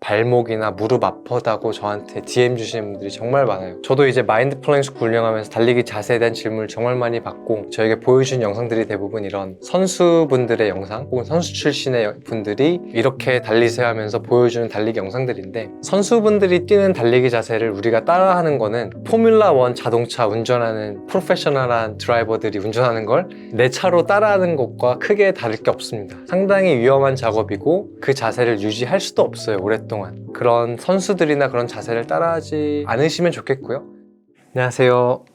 발목이나 무릎 아프다고 저한테 DM 주시는 분들이 정말 많아요. 저도 이제 마인드 플러닝 스쿨 운영하면서 달리기 자세에 대한 질문을 정말 많이 받고, 저에게 보여주신 영상들이 대부분 이런 선수분들의 영상 혹은 선수 출신의 분들이 이렇게 달리세요 하면서 보여주는 달리기 영상들인데, 선수분들이 뛰는 달리기 자세를 우리가 따라하는 거는 포뮬라1 자동차 운전하는 프로페셔널한 드라이버들이 운전하는 걸 내 차로 따라하는 것과 크게 다를 게 없습니다. 상당히 위험한 작업이고 그 자세를 유지할 수도 없어요, 오랫동안. 그런 선수들이나 그런 자세를 따라하지 않으시면 좋겠고요. 안녕하세요.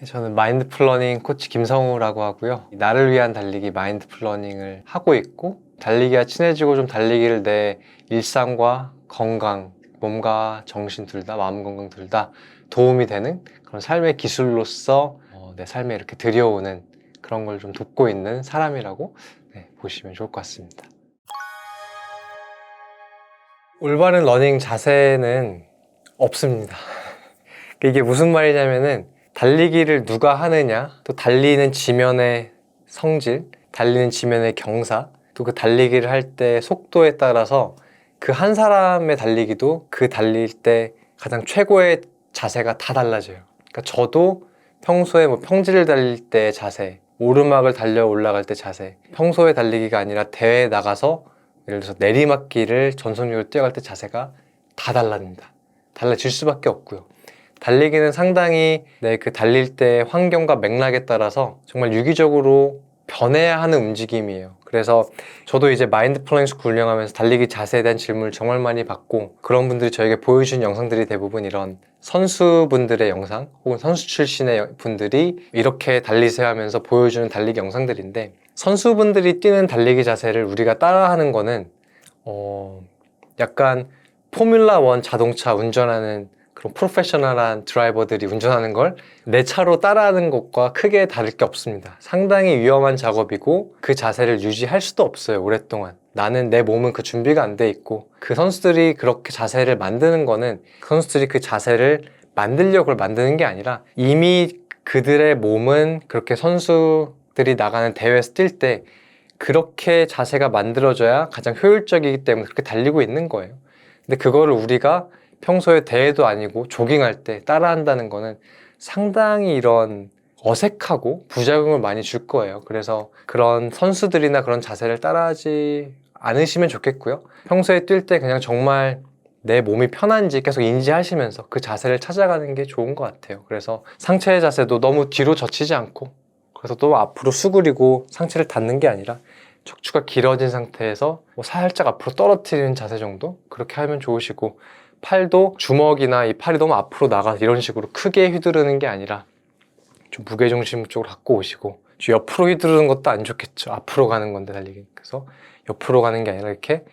저는 마인드 플러닝 코치 김성우라고 하고요. 나를 위한 달리기 마인드 플러닝을 하고 있고, 달리기와 친해지고 좀 달리기를 내 일상과 건강, 몸과 정신 둘 다, 마음 건강 둘 다 도움이 되는 그런 삶의 기술로서 내 삶에 이렇게 들여오는 그런 걸 좀 돕고 있는 사람이라고 보시면 좋을 것 같습니다. 올바른 러닝 자세는 없습니다. 이게 무슨 말이냐면은, 달리기를 누가 하느냐, 또 달리는 지면의 성질, 달리는 지면의 경사, 또 그 달리기를 할 때 속도에 따라서 그 한 사람의 달리기도 그 달릴 때 가장 최고의 자세가 다 달라져요. 그러니까 저도 평소에 평지를 달릴 때 자세, 오르막을 달려 올라갈 때 자세, 평소에 달리기가 아니라 대회에 나가서 예를 들어서 내리막길을 전속력으로 뛰어갈 때 자세가 다 달라집니다. 달라질 수밖에 없고요. 달리기는 상당히 그 달릴 때 환경과 맥락에 따라서 정말 유기적으로 변해야 하는 움직임이에요. 그래서 저도 이제 마인드 플러닝 스쿨 운영하면서 달리기 자세에 대한 질문을 정말 많이 받고, 그런 분들이 저에게 보여주신 영상들이 대부분 이런 선수분들의 영상 혹은 선수 출신의 분들이 이렇게 달리세요 하면서 보여주는 달리기 영상들인데, 선수분들이 뛰는 달리기 자세를 우리가 따라하는 거는 약간 포뮬라1 자동차 운전하는 그런 프로페셔널한 드라이버들이 운전하는 걸 내 차로 따라하는 것과 크게 다를 게 없습니다. 상당히 위험한 작업이고 그 자세를 유지할 수도 없어요, 오랫동안. 나는, 내 몸은 그 준비가 안 돼 있고, 그 선수들이 그렇게 자세를 만드는 거는 그 선수들이 그 자세를 만들려고 그걸 만드는 게 아니라, 이미 그들의 몸은 그렇게 선수들이 나가는 대회에서 뛸 때 그렇게 자세가 만들어져야 가장 효율적이기 때문에 그렇게 달리고 있는 거예요. 근데 그거를 우리가 평소에 대회도 아니고 조깅할 때 따라한다는 거는 상당히 이런 어색하고 부작용을 많이 줄 거예요. 그래서 그런 선수들이나 그런 자세를 따라하지 않으시면 좋겠고요. 평소에 뛸 때 그냥 정말 내 몸이 편한지 계속 인지하시면서 그 자세를 찾아가는 게 좋은 것 같아요. 그래서 상체의 자세도 너무 뒤로 젖히지 않고, 그래서 또 앞으로 수그리고 상체를 닿는 게 아니라 척추가 길어진 상태에서 살짝 앞으로 떨어뜨리는 자세 정도? 그렇게 하면 좋으시고, 팔도 주먹이나 이 팔이 너무 앞으로 나가 이런 식으로 크게 휘두르는 게 아니라 좀 무게중심 쪽으로 갖고 오시고, 옆으로 휘두르는 것도 안 좋겠죠. 앞으로 가는 건데 달리기. 그래서 옆으로 가는 게 아니라 이렇게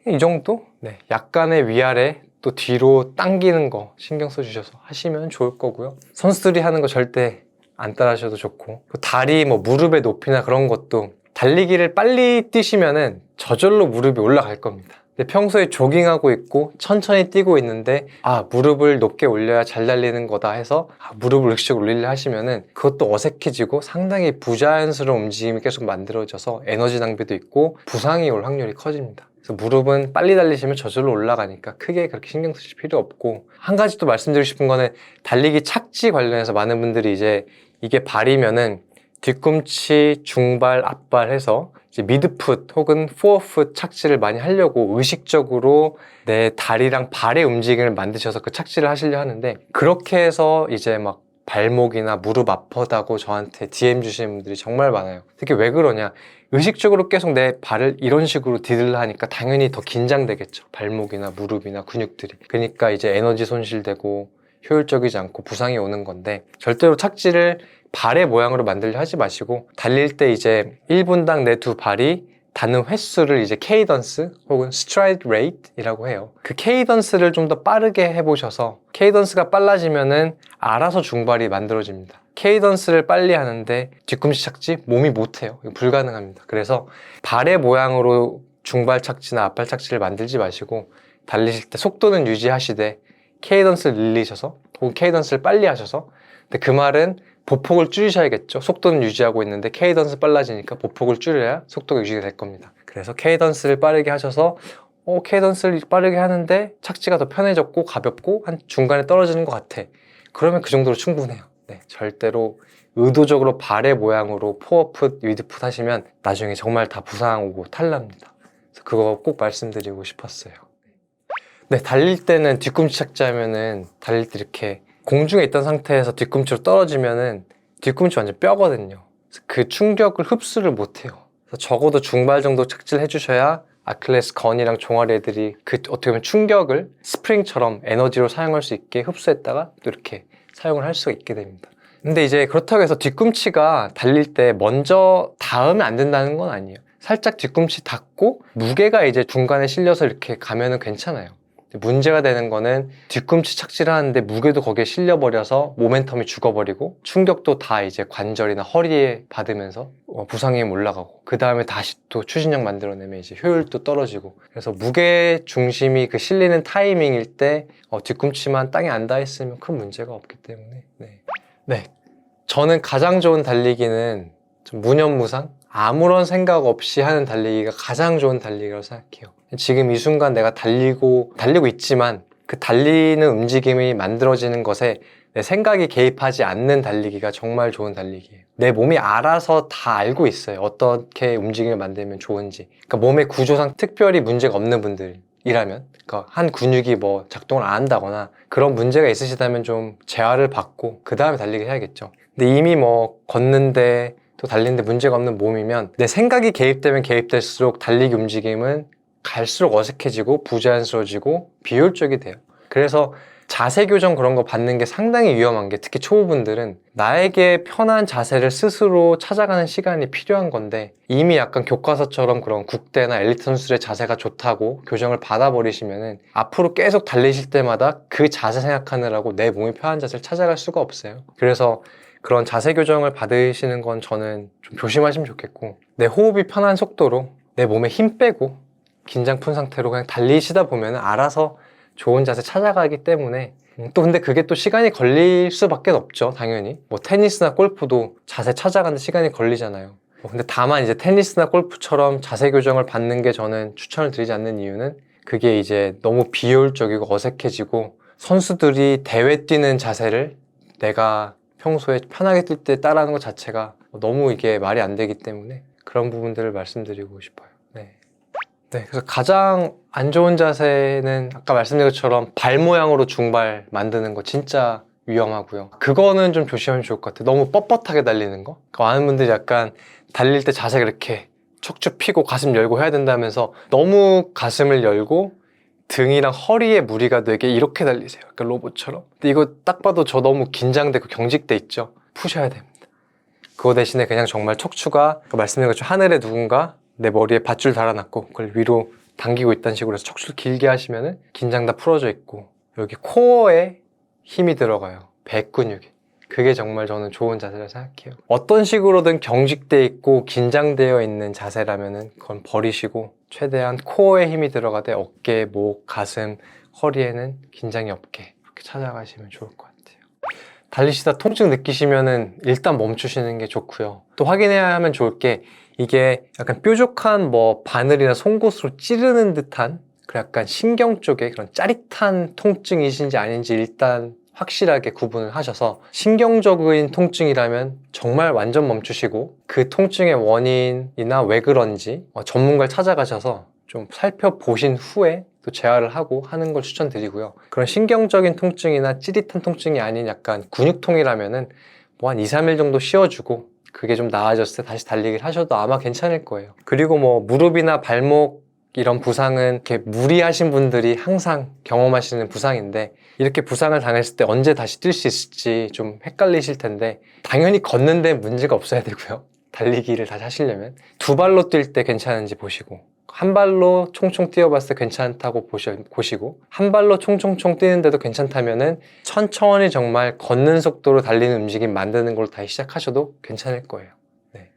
이 정도? 약간의 위아래 또 뒤로 당기는 거 신경 써주셔서 하시면 좋을 거고요. 선수들이 하는 거 절대 안 따라 하셔도 좋고, 다리 무릎의 높이나 그런 것도 달리기를 빨리 뛰시면은 저절로 무릎이 올라갈 겁니다. 근데 평소에 조깅하고 있고 천천히 뛰고 있는데 무릎을 높게 올려야 잘 달리는 거다 해서 무릎을 의식적으로 올리려 하시면은 그것도 어색해지고 상당히 부자연스러운 움직임이 계속 만들어져서 에너지 낭비도 있고 부상이 올 확률이 커집니다. 그래서 무릎은 빨리 달리시면 저절로 올라가니까 크게 그렇게 신경 쓰실 필요 없고, 한 가지 또 말씀드리고 싶은 거는, 달리기 착지 관련해서 많은 분들이 이제 이게 발이면은 뒤꿈치, 중발, 앞발 해서 이제 미드풋 혹은 포어풋 착지를 많이 하려고 의식적으로 내 다리랑 발의 움직임을 만드셔서 그 착지를 하시려 하는데, 그렇게 해서 이제 막 발목이나 무릎 아프다고 저한테 DM 주시는 분들이 정말 많아요. 특히 왜 그러냐, 의식적으로 계속 내 발을 이런 식으로 디딜러 하니까 당연히 더 긴장되겠죠, 발목이나 무릎이나 근육들이. 그러니까 이제 에너지 손실되고 효율적이지 않고 부상이 오는 건데, 절대로 착지를 발의 모양으로 만들려 하지 마시고, 달릴 때 이제 1분당 내 두 발이 닿는 횟수를 이제 케이던스 혹은 스트라이드 레이트이라고 해요. 그 케이던스를 좀 더 빠르게 해보셔서, 케이던스가 빨라지면은 알아서 중발이 만들어집니다. 케이던스를 빨리 하는데 뒤꿈치 착지 몸이 못해요. 이거 불가능합니다. 그래서 발의 모양으로 중발 착지나 앞발 착지를 만들지 마시고, 달리실 때 속도는 유지하시되 케이던스를 늘리셔서 혹은 케이던스를 빨리 하셔서, 근데 그 말은 보폭을 줄이셔야겠죠. 속도는 유지하고 있는데 케이던스 빨라지니까 보폭을 줄여야 속도가 유지가 될 겁니다. 그래서 케이던스를 빠르게 하셔서 케이던스를 빠르게 하는데 착지가 더 편해졌고 가볍고 한 중간에 떨어지는 것 같아. 그러면 그 정도로 충분해요. 네, 절대로 의도적으로 발의 모양으로 포어풋, 미드풋 하시면 나중에 정말 다 부상 오고 탈납니다. 그래서 그거 꼭 말씀드리고 싶었어요. 네, 달릴 때는 뒤꿈치 착지하면은 달릴 때 이렇게 공중에 있던 상태에서 뒤꿈치로 떨어지면은 뒤꿈치 완전 뼈거든요. 그래서 그 충격을 흡수를 못해요. 그래서 적어도 중발 정도 착지를 해주셔야 아킬레스 건이랑 종아리 애들이 그 어떻게 보면 충격을 스프링처럼 에너지로 사용할 수 있게 흡수했다가 또 이렇게 사용을 할 수가 있게 됩니다. 근데 이제 그렇다고 해서 뒤꿈치가 달릴 때 먼저 닿으면 안 된다는 건 아니에요. 살짝 뒤꿈치 닿고 무게가 이제 중간에 실려서 이렇게 가면은 괜찮아요. 문제가 되는 거는 뒤꿈치 착지를 하는데 무게도 거기에 실려버려서 모멘텀이 죽어버리고 충격도 다 이제 관절이나 허리에 받으면서 부상이 올라가고 그 다음에 다시 또 추진력 만들어내면 이제 효율도 떨어지고 그래서 무게 중심이 그 실리는 타이밍일 때 뒤꿈치만 땅에 안 닿았으면 큰 문제가 없기 때문에 네. 저는 가장 좋은 달리기는 좀 무념무상 아무런 생각 없이 하는 달리기가 가장 좋은 달리기라고 생각해요. 지금 이 순간 내가 달리고 있지만 그 달리는 움직임이 만들어지는 것에 내 생각이 개입하지 않는 달리기가 정말 좋은 달리기예요. 내 몸이 알아서 다 알고 있어요. 어떻게 움직임을 만들면 좋은지. 그러니까 몸의 구조상 특별히 문제가 없는 분들이라면 그러니까 한 근육이 뭐 작동을 안 한다거나 그런 문제가 있으시다면 좀 재활을 받고 그 다음에 달리기 해야겠죠. 근데 이미 뭐 걷는데 또 달리는데 문제가 없는 몸이면 내 생각이 개입되면 개입될수록 달리기 움직임은 갈수록 어색해지고 부자연스러워지고 비효율적이 돼요. 그래서 자세 교정 그런 거 받는 게 상당히 위험한 게 특히 초보분들은 나에게 편한 자세를 스스로 찾아가는 시간이 필요한 건데 이미 약간 교과서처럼 그런 국대나 엘리트 선수들의 자세가 좋다고 교정을 받아버리시면은 앞으로 계속 달리실 때마다 그 자세 생각하느라고 내 몸이 편한 자세를 찾아갈 수가 없어요. 그래서 그런 자세 교정을 받으시는 건 저는 좀 조심하시면 좋겠고 내 호흡이 편한 속도로 내 몸에 힘 빼고 긴장 푼 상태로 그냥 달리시다 보면 알아서 좋은 자세 찾아가기 때문에 또 근데 그게 또 시간이 걸릴 수밖에 없죠. 당연히 뭐 테니스나 골프도 자세 찾아가는 시간이 걸리잖아요. 근데 다만 이제 테니스나 골프처럼 자세 교정을 받는 게 저는 추천을 드리지 않는 이유는 그게 이제 너무 비효율적이고 어색해지고 선수들이 대회 뛰는 자세를 내가 평소에 편하게 뛸 때 따라하는 것 자체가 너무 이게 말이 안 되기 때문에 그런 부분들을 말씀드리고 싶어요. 네, 그래서 가장 안 좋은 자세는 아까 말씀드린 것처럼 발 모양으로 중발 만드는 거 진짜 위험하고요. 그거는 좀 조심하면 좋을 것 같아요. 너무 뻣뻣하게 달리는 거. 그러니까 많은 분들이 약간 달릴 때 자세가 이렇게 척추 펴고 가슴 열고 해야 된다면서 너무 가슴을 열고 등이랑 허리에 무리가 되게 이렇게 달리세요. 약간 로봇처럼. 근데 이거 딱 봐도 저 너무 긴장되고 경직돼 있죠. 푸셔야 됩니다. 그거 대신에 그냥 정말 척추가 말씀드린 것처럼 하늘에 누군가 내 머리에 밧줄 달아놨고 그걸 위로 당기고 있다는 식으로 해서 척추를 길게 하시면은 긴장 다 풀어져 있고 여기 코어에 힘이 들어가요. 배 근육에. 그게 정말 저는 좋은 자세라 생각해요. 어떤 식으로든 경직돼 있고 긴장되어 있는 자세라면은 그건 버리시고 최대한 코어에 힘이 들어가되 어깨, 목, 가슴, 허리에는 긴장이 없게 그렇게 찾아가시면 좋을 것 같아요. 달리시다 통증 느끼시면은 일단 멈추시는 게 좋고요. 또 확인해야 하면 좋을 게 이게 약간 뾰족한 뭐 바늘이나 송곳으로 찌르는 듯한 그 약간 신경 쪽에 그런 짜릿한 통증이신지 아닌지 일단 확실하게 구분을 하셔서 신경적인 통증이라면 정말 완전 멈추시고 그 통증의 원인이나 왜 그런지 전문가를 찾아가셔서 좀 살펴보신 후에 또 재활을 하고 하는 걸 추천드리고요. 그런 신경적인 통증이나 찌릿한 통증이 아닌 약간 근육통이라면은 뭐 한 2, 3일 정도 쉬어주고 그게 좀 나아졌을 때 다시 달리기를 하셔도 아마 괜찮을 거예요. 그리고 뭐 무릎이나 발목 이런 부상은 이렇게 무리하신 분들이 항상 경험하시는 부상인데 이렇게 부상을 당했을 때 언제 다시 뛸 수 있을지 좀 헷갈리실 텐데 당연히 걷는 데 문제가 없어야 되고요. 달리기를 다시 하시려면 두 발로 뛸 때 괜찮은지 보시고 한 발로 총총 뛰어봤을 때 괜찮다고 보시고 한 발로 총총총 뛰는데도 괜찮다면은 천천히 정말 걷는 속도로 달리는 움직임 만드는 걸로 다시 시작하셔도 괜찮을 거예요. 네.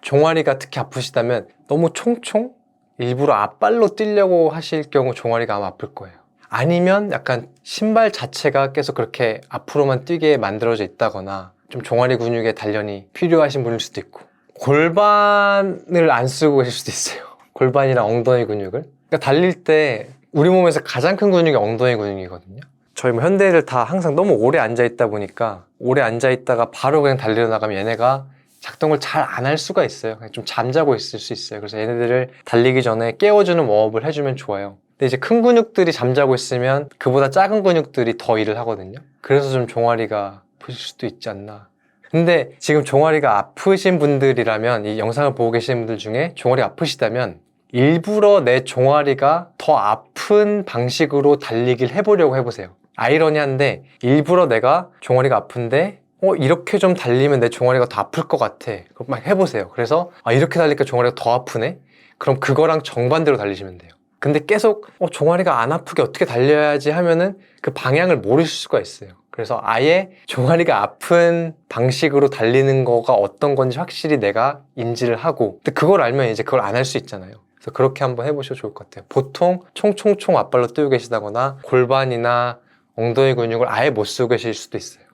종아리가 특히 아프시다면 너무 총총 일부러 앞발로 뛰려고 하실 경우 종아리가 아마 아플 거예요. 아니면 약간 신발 자체가 계속 그렇게 앞으로만 뛰게 만들어져 있다거나 좀 종아리 근육의 단련이 필요하신 분일 수도 있고 골반을 안 쓰고 계실 수도 있어요. 골반이랑 엉덩이 근육을. 그러니까 달릴 때 우리 몸에서 가장 큰 근육이 엉덩이 근육이거든요. 저희 뭐 현대인들 다 항상 너무 오래 앉아있다 보니까 오래 앉아있다가 바로 그냥 달리러 나가면 얘네가 작동을 잘 안 할 수가 있어요. 그냥 좀 잠자고 있을 수 있어요. 그래서 얘네들을 달리기 전에 깨워주는 웜업을 해주면 좋아요. 근데 이제 큰 근육들이 잠자고 있으면 그보다 작은 근육들이 더 일을 하거든요. 그래서 좀 종아리가 아프실 수도 있지 않나. 근데 지금 종아리가 아프신 분들이라면, 이 영상을 보고 계시는 분들 중에 종아리 아프시다면 일부러 내 종아리가 더 아픈 방식으로 달리기를 해보려고 해보세요. 아이러니한데 일부러 내가 종아리가 아픈데 이렇게 좀 달리면 내 종아리가 더 아플 것 같아. 그럼 막 해보세요. 그래서 이렇게 달리니까 종아리가 더 아프네? 그럼 그거랑 정반대로 달리시면 돼요. 근데 계속 종아리가 안 아프게 어떻게 달려야지 하면은 그 방향을 모르실 수가 있어요. 그래서 아예 종아리가 아픈 방식으로 달리는 거가 어떤 건지 확실히 내가 인지를 하고, 근데 그걸 알면 이제 그걸 안 할 수 있잖아요. 그래서 그렇게 한번 해보셔도 좋을 것 같아요. 보통 총총총 앞발로 뛰고 계시다거나 골반이나 엉덩이 근육을 아예 못 쓰고 계실 수도 있어요.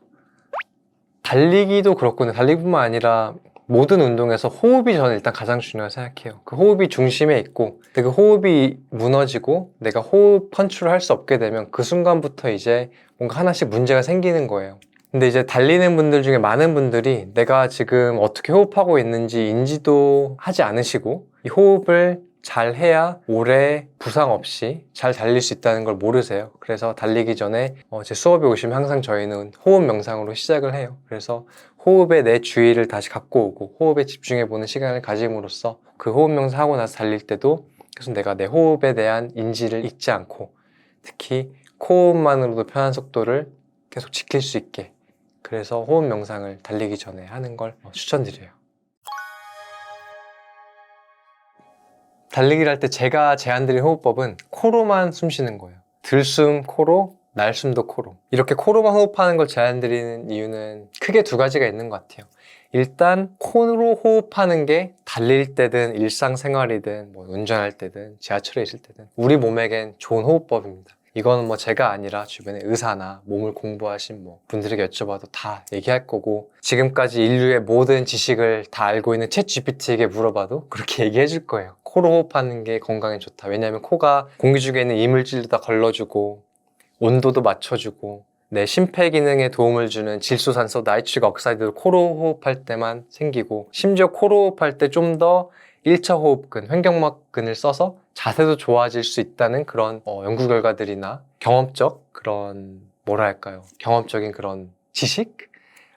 달리기도 그렇군요. 달리기뿐만 아니라 모든 운동에서 호흡이 저는 일단 가장 중요하다고 생각해요. 그 호흡이 중심에 있고, 그 호흡이 무너지고 내가 호흡 컨트롤 할 수 없게 되면 그 순간부터 이제 뭔가 하나씩 문제가 생기는 거예요. 근데 이제 달리는 분들 중에 많은 분들이 내가 지금 어떻게 호흡하고 있는지 인지도 하지 않으시고, 이 호흡을 잘 해야 오래 부상 없이 잘 달릴 수 있다는 걸 모르세요. 그래서 달리기 전에 제 수업에 오시면 항상 저희는 호흡 명상으로 시작을 해요. 그래서 호흡에 내 주의를 다시 갖고 오고 호흡에 집중해보는 시간을 가짐으로써 그 호흡 명상하고 나서 달릴 때도 계속 내가 내 호흡에 대한 인지를 잊지 않고, 특히 코호흡만으로도 편한 속도를 계속 지킬 수 있게, 그래서 호흡 명상을 달리기 전에 하는 걸 추천드려요. 달리기를 할 때 제가 제안드린 호흡법은 코로만 숨 쉬는 거예요. 들숨 코로, 날숨도 코로. 이렇게 코로만 호흡하는 걸 제안드리는 이유는 크게 두 가지가 있는 것 같아요. 일단 코로 호흡하는 게 달릴 때든 일상생활이든 뭐 운전할 때든 지하철에 있을 때든 우리 몸에겐 좋은 호흡법입니다. 이거는 뭐 제가 아니라 주변에 의사나 몸을 공부하신 분들에게 여쭤봐도 다 얘기할 거고, 지금까지 인류의 모든 지식을 다 알고 있는 챗 GPT에게 물어봐도 그렇게 얘기해 줄 거예요. 코로 호흡하는 게 건강에 좋다. 왜냐하면 코가 공기 중에 있는 이물질도 다 걸러주고 온도도 맞춰주고 내 심폐기능에 도움을 주는 질소산소, 나이트릭 억사이드도 코로 호흡할 때만 생기고, 심지어 코로 호흡할 때 좀 더 1차 호흡근, 횡격막근을 써서 자세도 좋아질 수 있다는 그런 연구 결과들이나 경험적 그런 경험적인 그런 지식?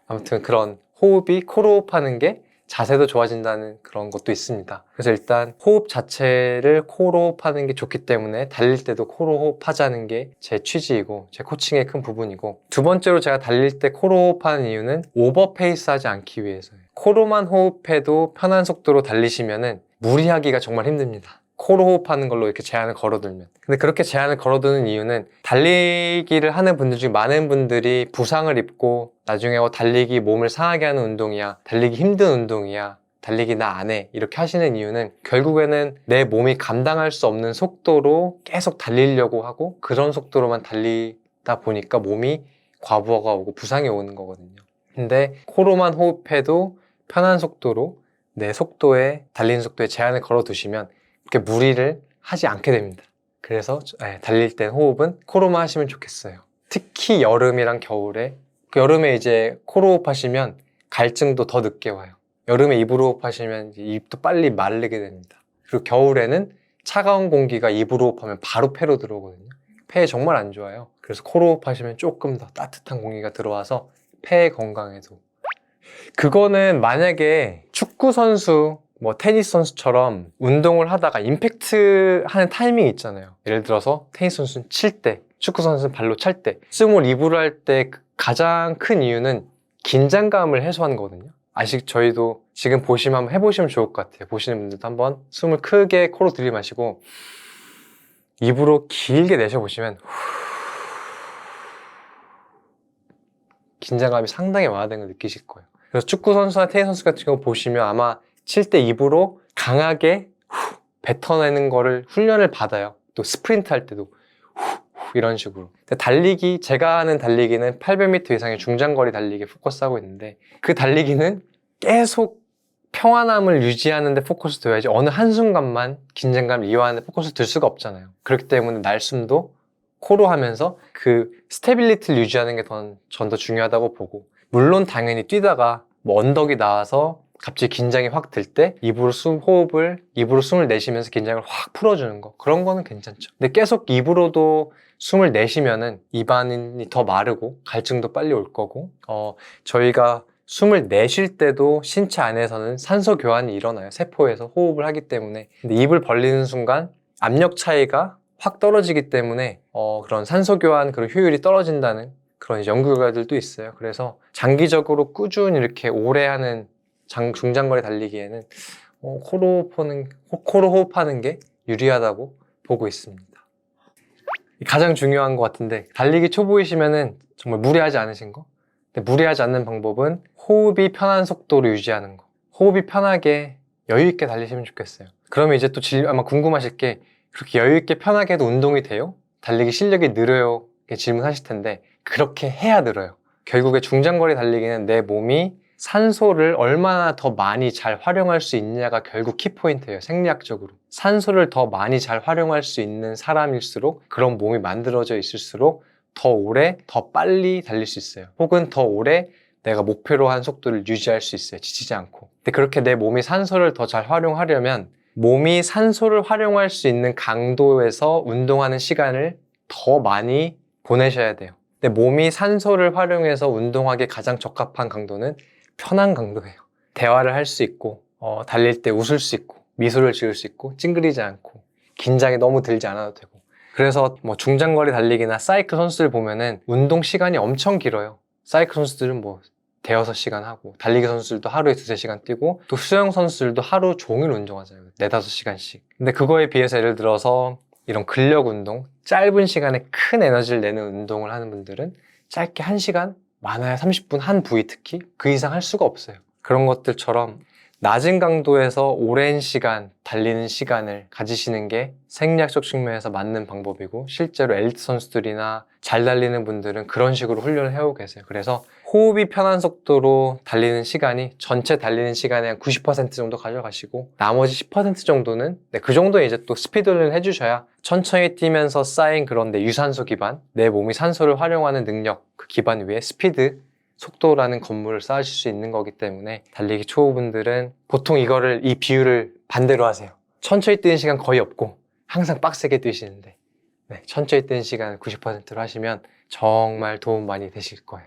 아무튼 그런 호흡이 코로 호흡하는 게 자세도 좋아진다는 그런 것도 있습니다. 그래서 일단 호흡 자체를 코로 호흡하는 게 좋기 때문에 달릴 때도 코로 호흡하자는 게 제 취지이고 제 코칭의 큰 부분이고, 두 번째로 제가 달릴 때 코로 호흡하는 이유는 오버페이스 하지 않기 위해서예요. 코로만 호흡해도 편한 속도로 달리시면은 무리하기가 정말 힘듭니다. 코로 호흡하는 걸로 이렇게 제한을 걸어두면. 근데 그렇게 제한을 걸어두는 이유는 달리기를 하는 분들 중에 많은 분들이 부상을 입고 나중에 달리기 몸을 상하게 하는 운동이야, 달리기 힘든 운동이야, 달리기 나 안 해, 이렇게 하시는 이유는 결국에는 내 몸이 감당할 수 없는 속도로 계속 달리려고 하고 그런 속도로만 달리다 보니까 몸이 과부하가 오고 부상이 오는 거거든요. 근데 코로만 호흡해도 편한 속도로 내 속도에, 달리는 속도에 제한을 걸어 두시면 그렇게 무리를 하지 않게 됩니다. 그래서 달릴 때 호흡은 코로만 하시면 좋겠어요. 특히 여름이랑 겨울에, 여름에 이제 코로 호흡하시면 갈증도 더 늦게 와요. 여름에 입으로 호흡하시면 입도 빨리 마르게 됩니다. 그리고 겨울에는 차가운 공기가 입으로 호흡하면 바로 폐로 들어오거든요. 폐에 정말 안 좋아요. 그래서 코로 호흡하시면 조금 더 따뜻한 공기가 들어와서 폐 건강에도. 그거는 만약에 축구 선수, 테니스 선수처럼 운동을 하다가 임팩트 하는 타이밍이 있잖아요. 예를 들어서 테니스 선수는 칠 때, 축구 선수는 발로 찰 때, 숨을 입으로 할 때 가장 큰 이유는 긴장감을 해소하는 거거든요. 저희도 지금 보시면 한번 해보시면 좋을 것 같아요. 보시는 분들도 한번 숨을 크게 코로 들이마시고 입으로 길게 내쉬어보시면 긴장감이 상당히 완화된 걸 느끼실 거예요. 그래서 축구 선수나 테니스 선수 같은 경우 보시면 아마 칠 때 입으로 강하게 뱉어내는 거를 훈련을 받아요. 또 스프린트 할 때도 이런 식으로. 달리기, 제가 하는 달리기는 800m 이상의 중장거리 달리기에 포커스하고 있는데, 그 달리기는 계속 평안함을 유지하는 데 포커스 둬야지 어느 한순간만 긴장감을 이완하는 데 포커스 둘 수가 없잖아요. 그렇기 때문에 날숨도 코로 하면서 그 스테빌리티를 유지하는 게 전 더 중요하다고 보고, 물론 당연히 뛰다가 뭐 언덕이 나와서 갑자기 긴장이 확 들 때 입으로 숨을 내쉬면서 긴장을 확 풀어주는 거, 그런 거는 괜찮죠. 근데 계속 입으로도 숨을 내쉬면은 입안이 더 마르고 갈증도 빨리 올 거고, 저희가 숨을 내쉴 때도 신체 안에서는 산소 교환이 일어나요. 세포에서 호흡을 하기 때문에. 근데 입을 벌리는 순간 압력 차이가 확 떨어지기 때문에 그런 산소 교환 그런 효율이 떨어진다는 그런 연구 결과들도 있어요. 그래서 장기적으로 꾸준히 이렇게 오래 하는 중장거리 달리기에는 코로 호흡하는 게 유리하다고 보고 있습니다. 가장 중요한 것 같은데, 달리기 초보이시면은 정말 무리하지 않으신 거? 근데 무리하지 않는 방법은 호흡이 편한 속도로 유지하는 거. 호흡이 편하게 여유 있게 달리시면 좋겠어요. 그러면 이제 또 아마 궁금하실 게, 그렇게 여유 있게 편하게 해도 운동이 돼요? 달리기 실력이 늘어요? 이렇게 질문하실 텐데, 그렇게 해야 늘어요. 결국에 중장거리 달리기는 내 몸이 산소를 얼마나 더 많이 잘 활용할 수 있냐가 결국 키포인트예요. 생리학적으로. 산소를 더 많이 잘 활용할 수 있는 사람일수록, 그런 몸이 만들어져 있을수록 더 오래, 더 빨리 달릴 수 있어요. 혹은 더 오래 내가 목표로 한 속도를 유지할 수 있어요. 지치지 않고. 근데 그렇게 내 몸이 산소를 더 잘 활용하려면 몸이 산소를 활용할 수 있는 강도에서 운동하는 시간을 더 많이 보내셔야 돼요. 근데 몸이 산소를 활용해서 운동하기에 가장 적합한 강도는 편한 강도예요. 대화를 할 수 있고, 달릴 때 웃을 수 있고, 미소를 지을 수 있고, 찡그리지 않고, 긴장이 너무 들지 않아도 되고. 그래서 뭐 중장거리 달리기나 사이클 선수들 보면은 운동 시간이 엄청 길어요. 사이클 선수들은 뭐 대여섯 시간 하고, 달리기 선수들도 하루에 두세 시간 뛰고, 또 수영 선수들도 하루 종일 운동하잖아요. 네다섯 시간씩. 근데 그거에 비해서 예를 들어서 이런 근력 운동, 짧은 시간에 큰 에너지를 내는 운동을 하는 분들은 짧게 1시간, 많아야 30분 한 부위, 특히 그 이상 할 수가 없어요. 그런 것들처럼 낮은 강도에서 오랜 시간 달리는 시간을 가지시는 게 생리학적 측면에서 맞는 방법이고, 실제로 엘리트 선수들이나 잘 달리는 분들은 그런 식으로 훈련을 해오고 계세요. 그래서 호흡이 편한 속도로 달리는 시간이 전체 달리는 시간의 한 90% 정도 가져가시고, 나머지 10% 정도는 그 정도에 이제 또 스피드를 해주셔야 천천히 뛰면서 쌓인 그런 유산소 기반, 내 몸이 산소를 활용하는 능력, 그 기반 위에 스피드, 속도라는 건물을 쌓으실 수 있는 거기 때문에, 달리기 초보분들은 보통 이 비율을 반대로 하세요. 천천히 뛰는 시간 거의 없고 항상 빡세게 뛰시는데, 천천히 뛰는 시간을 90%로 하시면 정말 도움 많이 되실 거예요.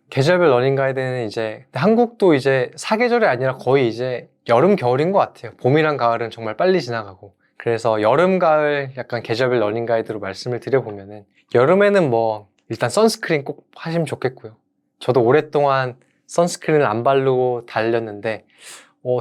계절별 러닝 가이드는 이제 한국도 이제 사계절이 아니라 거의 이제 여름, 겨울인 것 같아요. 봄이랑 가을은 정말 빨리 지나가고. 그래서 여름, 가을 약간 계절별 러닝 가이드로 말씀을 드려보면은, 여름에는 뭐 일단 선스크린 꼭 하시면 좋겠고요. 저도 오랫동안 선스크린을 안 바르고 달렸는데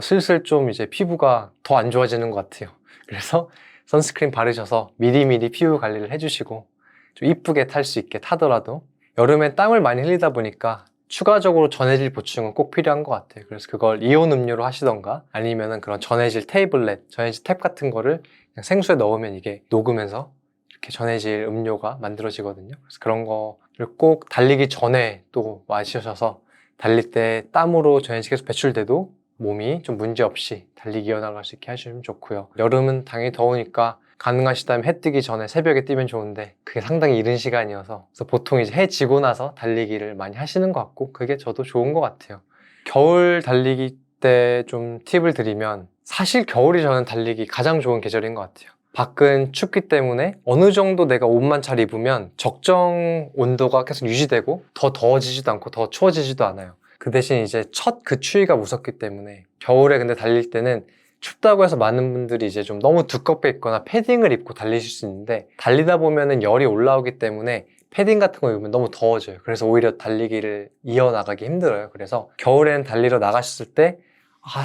슬슬 좀 이제 피부가 더 안 좋아지는 것 같아요. 그래서 선스크린 바르셔서 미리미리 피부 관리를 해주시고, 좀 이쁘게 탈 수 있게 타더라도, 여름에 땀을 많이 흘리다 보니까 추가적으로 전해질 보충은 꼭 필요한 것 같아요. 그래서 그걸 이온 음료로 하시던가, 아니면은 그런 전해질 테이블렛, 전해질 탭 같은 거를 그냥 생수에 넣으면 이게 녹으면서 이렇게 전해질 음료가 만들어지거든요. 그래서 그런 거를 꼭 달리기 전에 또 마시셔서, 달릴 때 땀으로 전해질이 계속 배출돼도 몸이 좀 문제없이 달리기 이어나갈 수 있게 하시면 좋고요. 여름은 당연히 더우니까 가능하시다면 해 뜨기 전에 새벽에 뛰면 좋은데, 그게 상당히 이른 시간이어서, 그래서 보통 이제 해 지고 나서 달리기를 많이 하시는 것 같고, 그게 저도 좋은 것 같아요. 겨울 달리기 때 좀 팁을 드리면, 사실 겨울이 저는 달리기 가장 좋은 계절인 것 같아요. 밖은 춥기 때문에 어느 정도 내가 옷만 잘 입으면 적정 온도가 계속 유지되고, 더 더워지지도 않고 더 추워지지도 않아요. 그 대신 이제 첫 그 추위가 무섭기 때문에, 겨울에 근데 달릴 때는 춥다고 해서 많은 분들이 이제 좀 너무 두껍게 입거나 패딩을 입고 달리실 수 있는데, 달리다 보면은 열이 올라오기 때문에 패딩 같은 거 입으면 너무 더워져요. 그래서 오히려 달리기를 이어나가기 힘들어요. 그래서 겨울엔 달리러 나가셨을 때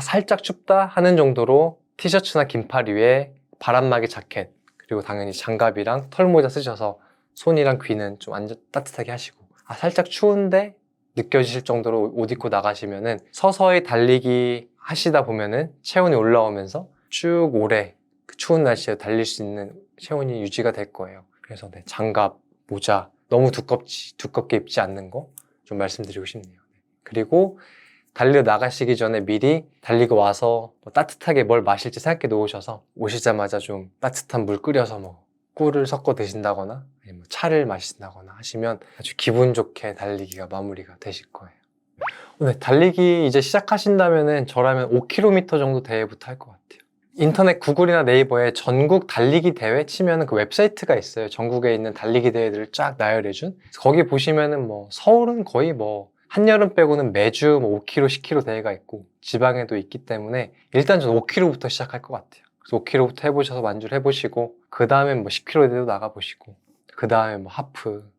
살짝 춥다 하는 정도로 티셔츠나 긴팔 위에 바람막이 자켓, 그리고 당연히 장갑이랑 털모자 쓰셔서 손이랑 귀는 좀 따뜻하게 하시고, 살짝 추운데 느껴지실 정도로 옷 입고 나가시면은 서서히 달리기 하시다 보면은 체온이 올라오면서 쭉 오래 그 추운 날씨에 달릴 수 있는 체온이 유지가 될 거예요. 그래서 장갑, 모자 너무 두껍게 입지 않는 거 좀 말씀드리고 싶네요. 그리고 달리러 나가시기 전에 미리 달리고 와서 뭐 따뜻하게 뭘 마실지 생각해 놓으셔서 오시자마자 좀 따뜻한 물 끓여서 뭐 꿀을 섞어 드신다거나 아니면 차를 마신다거나 하시면 아주 기분 좋게 달리기가 마무리가 되실 거예요. 네, 달리기 이제 시작하신다면은 저라면 5km 정도 대회부터 할 것 같아요. 인터넷 구글이나 네이버에 전국 달리기 대회 치면은 그 웹사이트가 있어요. 전국에 있는 달리기 대회들을 쫙 나열해준. 거기 보시면은 뭐 서울은 거의 뭐 한여름 빼고는 매주 뭐 5km, 10km 대회가 있고 지방에도 있기 때문에 일단 저는 5km부터 시작할 것 같아요. 그래서 5km부터 해보셔서 완주를 해보시고 그 다음에 뭐 10km 대회도 나가보시고 그 다음에 뭐 하프,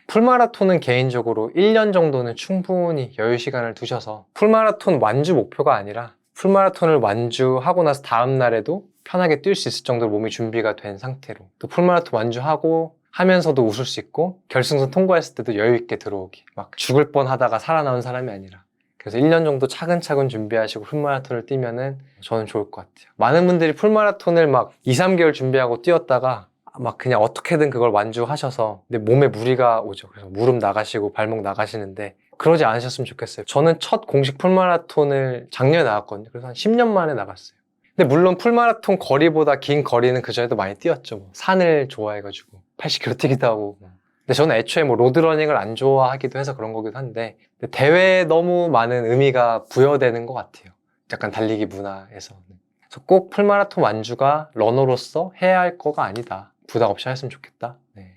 풀마라톤은 개인적으로 1년 정도는 충분히 여유 시간을 두셔서 풀마라톤 완주 목표가 아니라 풀마라톤을 완주하고 나서 다음 날에도 편하게 뛸 수 있을 정도로 몸이 준비가 된 상태로 또 풀마라톤 완주하고 하면서도 웃을 수 있고 결승선 통과했을 때도 여유 있게 들어오기 막 죽을 뻔 하다가 살아나온 사람이 아니라 그래서 1년 정도 차근차근 준비하시고 풀마라톤을 뛰면은 저는 좋을 것 같아요. 많은 분들이 풀마라톤을 막 2, 3개월 준비하고 뛰었다가 막 그냥 어떻게든 그걸 완주하셔서 근데 몸에 무리가 오죠. 그래서 무릎 나가시고 발목 나가시는데 그러지 않으셨으면 좋겠어요. 저는 첫 공식 풀마라톤을 작년에 나갔거든요. 그래서 한 10년 만에 나갔어요. 근데 물론 풀마라톤 거리보다 긴 거리는 그전에도 많이 뛰었죠. 뭐. 산을 좋아해가지고 80km 뛰기도 하고 근데 저는 애초에 뭐 로드러닝을 안 좋아하기도 해서 그런 거기도 한데 대회에 너무 많은 의미가 부여되는 것 같아요. 약간 달리기 문화에서 그래서 꼭 풀마라톤 완주가 러너로서 해야 할 거가 아니다. 부담 없이 했으면 좋겠다. 네.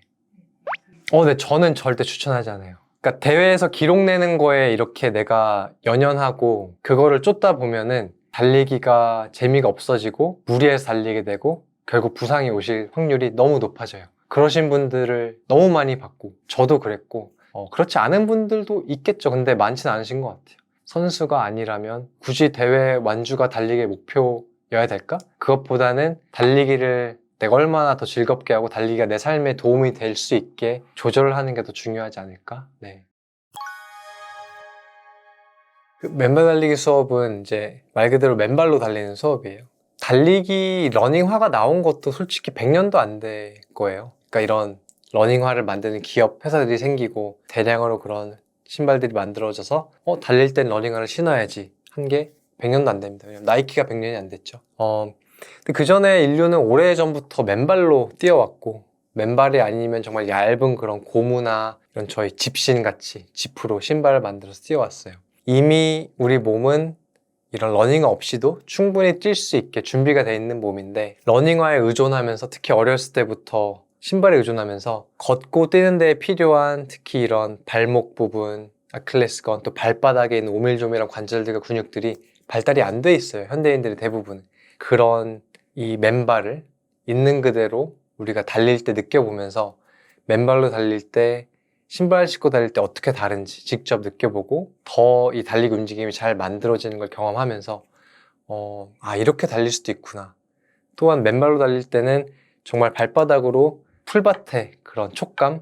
네, 저는 절대 추천하지 않아요. 그러니까 대회에서 기록 내는 거에 이렇게 내가 연연하고 그거를 쫓다 보면은 달리기가 재미가 없어지고 무리해서 달리게 되고 결국 부상이 오실 확률이 너무 높아져요. 그러신 분들을 너무 많이 봤고 저도 그랬고 그렇지 않은 분들도 있겠죠. 근데 많지는 않으신 것 같아요. 선수가 아니라면 굳이 대회 완주가 달리기의 목표여야 될까? 그것보다는 달리기를 내가 얼마나 더 즐겁게 하고 달리기가 내 삶에 도움이 될 수 있게 조절을 하는 게 더 중요하지 않을까? 네. 그 맨발 달리기 수업은 이제 말 그대로 맨발로 달리는 수업이에요. 달리기 러닝화가 나온 것도 솔직히 100년도 안 될 거예요. 그러니까 이런 러닝화를 만드는 기업 회사들이 생기고 대량으로 그런 신발들이 만들어져서 달릴 땐 러닝화를 신어야지 한 게 100년도 안 됩니다. 왜냐면 나이키가 100년이 안 됐죠. 근데 그 전에 인류는 오래전부터 맨발로 뛰어왔고 맨발이 아니면 정말 얇은 그런 고무나 이런 저희 집신같이 지프로 신발을 만들어서 뛰어왔어요. 이미 우리 몸은 이런 러닝화 없이도 충분히 뛸 수 있게 준비가 돼 있는 몸인데 러닝화에 의존하면서 특히 어렸을 때부터 신발에 의존하면서 걷고 뛰는 데 필요한 특히 이런 발목 부분, 아킬레스건 또 발바닥에 있는 오밀조밀한 관절들과 근육들이 발달이 안 돼 있어요. 현대인들의 대부분. 그런 이 맨발을 있는 그대로 우리가 달릴 때 느껴보면서 맨발로 달릴 때 신발 신고 달릴 때 어떻게 다른지 직접 느껴보고 더 이 달리기 움직임이 잘 만들어지는 걸 경험하면서 이렇게 달릴 수도 있구나. 또한 맨발로 달릴 때는 정말 발바닥으로 풀밭의 그런 촉감을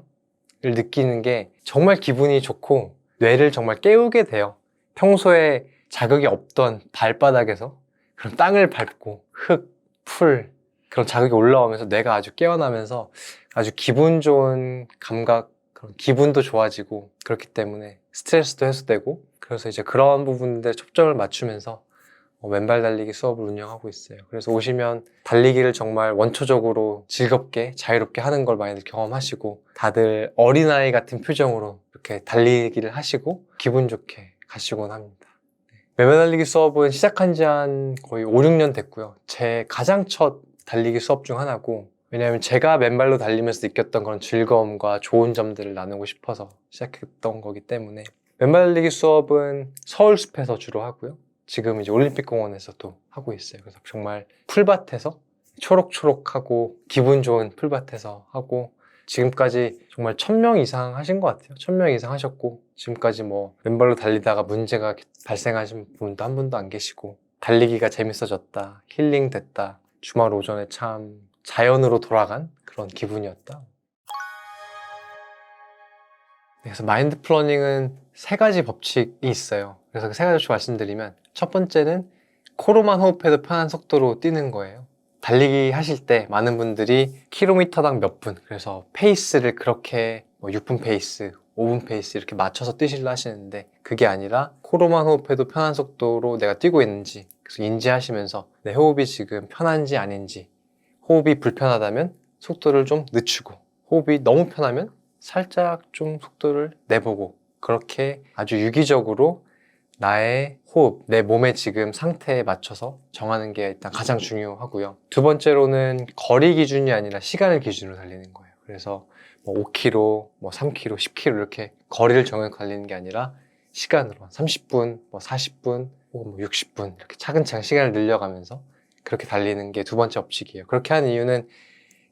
느끼는 게 정말 기분이 좋고 뇌를 정말 깨우게 돼요. 평소에 자극이 없던 발바닥에서 그런 땅을 밟고 흙, 풀 그런 자극이 올라오면서 뇌가 아주 깨어나면서 아주 기분 좋은 감각, 그런 기분도 좋아지고 그렇기 때문에 스트레스도 해소되고 그래서 이제 그런 부분들에 초점을 맞추면서 맨발 달리기 수업을 운영하고 있어요. 그래서 오시면 달리기를 정말 원초적으로 즐겁게 자유롭게 하는 걸 많이들 경험하시고 다들 어린아이 같은 표정으로 이렇게 달리기를 하시고 기분 좋게 가시곤 합니다. 맨발 달리기 수업은 시작한 지 한 거의 5, 6년 됐고요. 제 가장 첫 달리기 수업 중 하나고 왜냐하면 제가 맨발로 달리면서 느꼈던 그런 즐거움과 좋은 점들을 나누고 싶어서 시작했던 거기 때문에 맨발 달리기 수업은 서울숲에서 주로 하고요. 지금 이제 올림픽공원에서도 하고 있어요. 그래서 정말 풀밭에서 초록초록하고 기분 좋은 풀밭에서 하고 지금까지 정말 1000명 이상 하신 것 같아요. 1000명 이상 하셨고 지금까지 뭐 맨발로 달리다가 문제가 발생하신 분도 한 분도 안 계시고 달리기가 재밌어졌다, 힐링됐다, 주말 오전에 참 자연으로 돌아간 그런 기분이었다. 그래서 마인드 플러닝은 3가지 법칙이 있어요. 그래서 그 3가지 법칙 말씀드리면 첫 번째는 코로만 호흡해도 편한 속도로 뛰는 거예요. 달리기 하실 때 많은 분들이 킬로미터당 몇 분, 그래서 페이스를 그렇게 6분 페이스, 5분 페이스 이렇게 맞춰서 뛰실라 하시는데 그게 아니라 코로만 호흡해도 편한 속도로 내가 뛰고 있는지 그래서 인지하시면서 내 호흡이 지금 편한지 아닌지 호흡이 불편하다면 속도를 좀 늦추고 호흡이 너무 편하면 살짝 좀 속도를 내보고 그렇게 아주 유기적으로 나의 호흡, 내 몸의 지금 상태에 맞춰서 정하는 게 일단 가장 중요하고요. 두 번째로는 거리 기준이 아니라 시간을 기준으로 달리는 거예요. 그래서 뭐 5km, 뭐 3km, 10km 이렇게 거리를 정해서 달리는 게 아니라 시간으로 30분, 뭐 40분, 혹은 뭐 60분 이렇게 차근차근 시간을 늘려가면서 그렇게 달리는 게 두 번째 법칙이에요. 그렇게 하는 이유는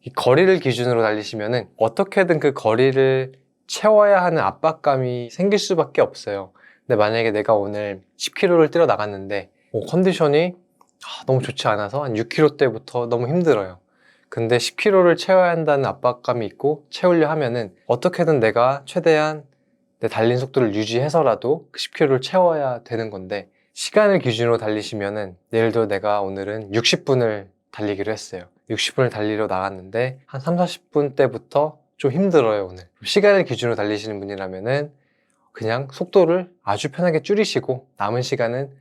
이 거리를 기준으로 달리시면은 어떻게든 그 거리를 채워야 하는 압박감이 생길 수밖에 없어요. 근데 만약에 내가 오늘 10km를 뛰러 나갔는데 컨디션이 너무 좋지 않아서 한 6km 때부터 너무 힘들어요. 근데 10km를 채워야 한다는 압박감이 있고 채우려 하면은 어떻게든 내가 최대한 내 달린 속도를 유지해서라도 그 10km를 채워야 되는 건데 시간을 기준으로 달리시면은 예를 들어 내가 오늘은 60분을 달리기로 했어요. 60분을 달리러 나갔는데 한 3, 40분 때부터 좀 힘들어요 오늘. 시간을 기준으로 달리시는 분이라면은 그냥 속도를 아주 편하게 줄이시고 남은 시간은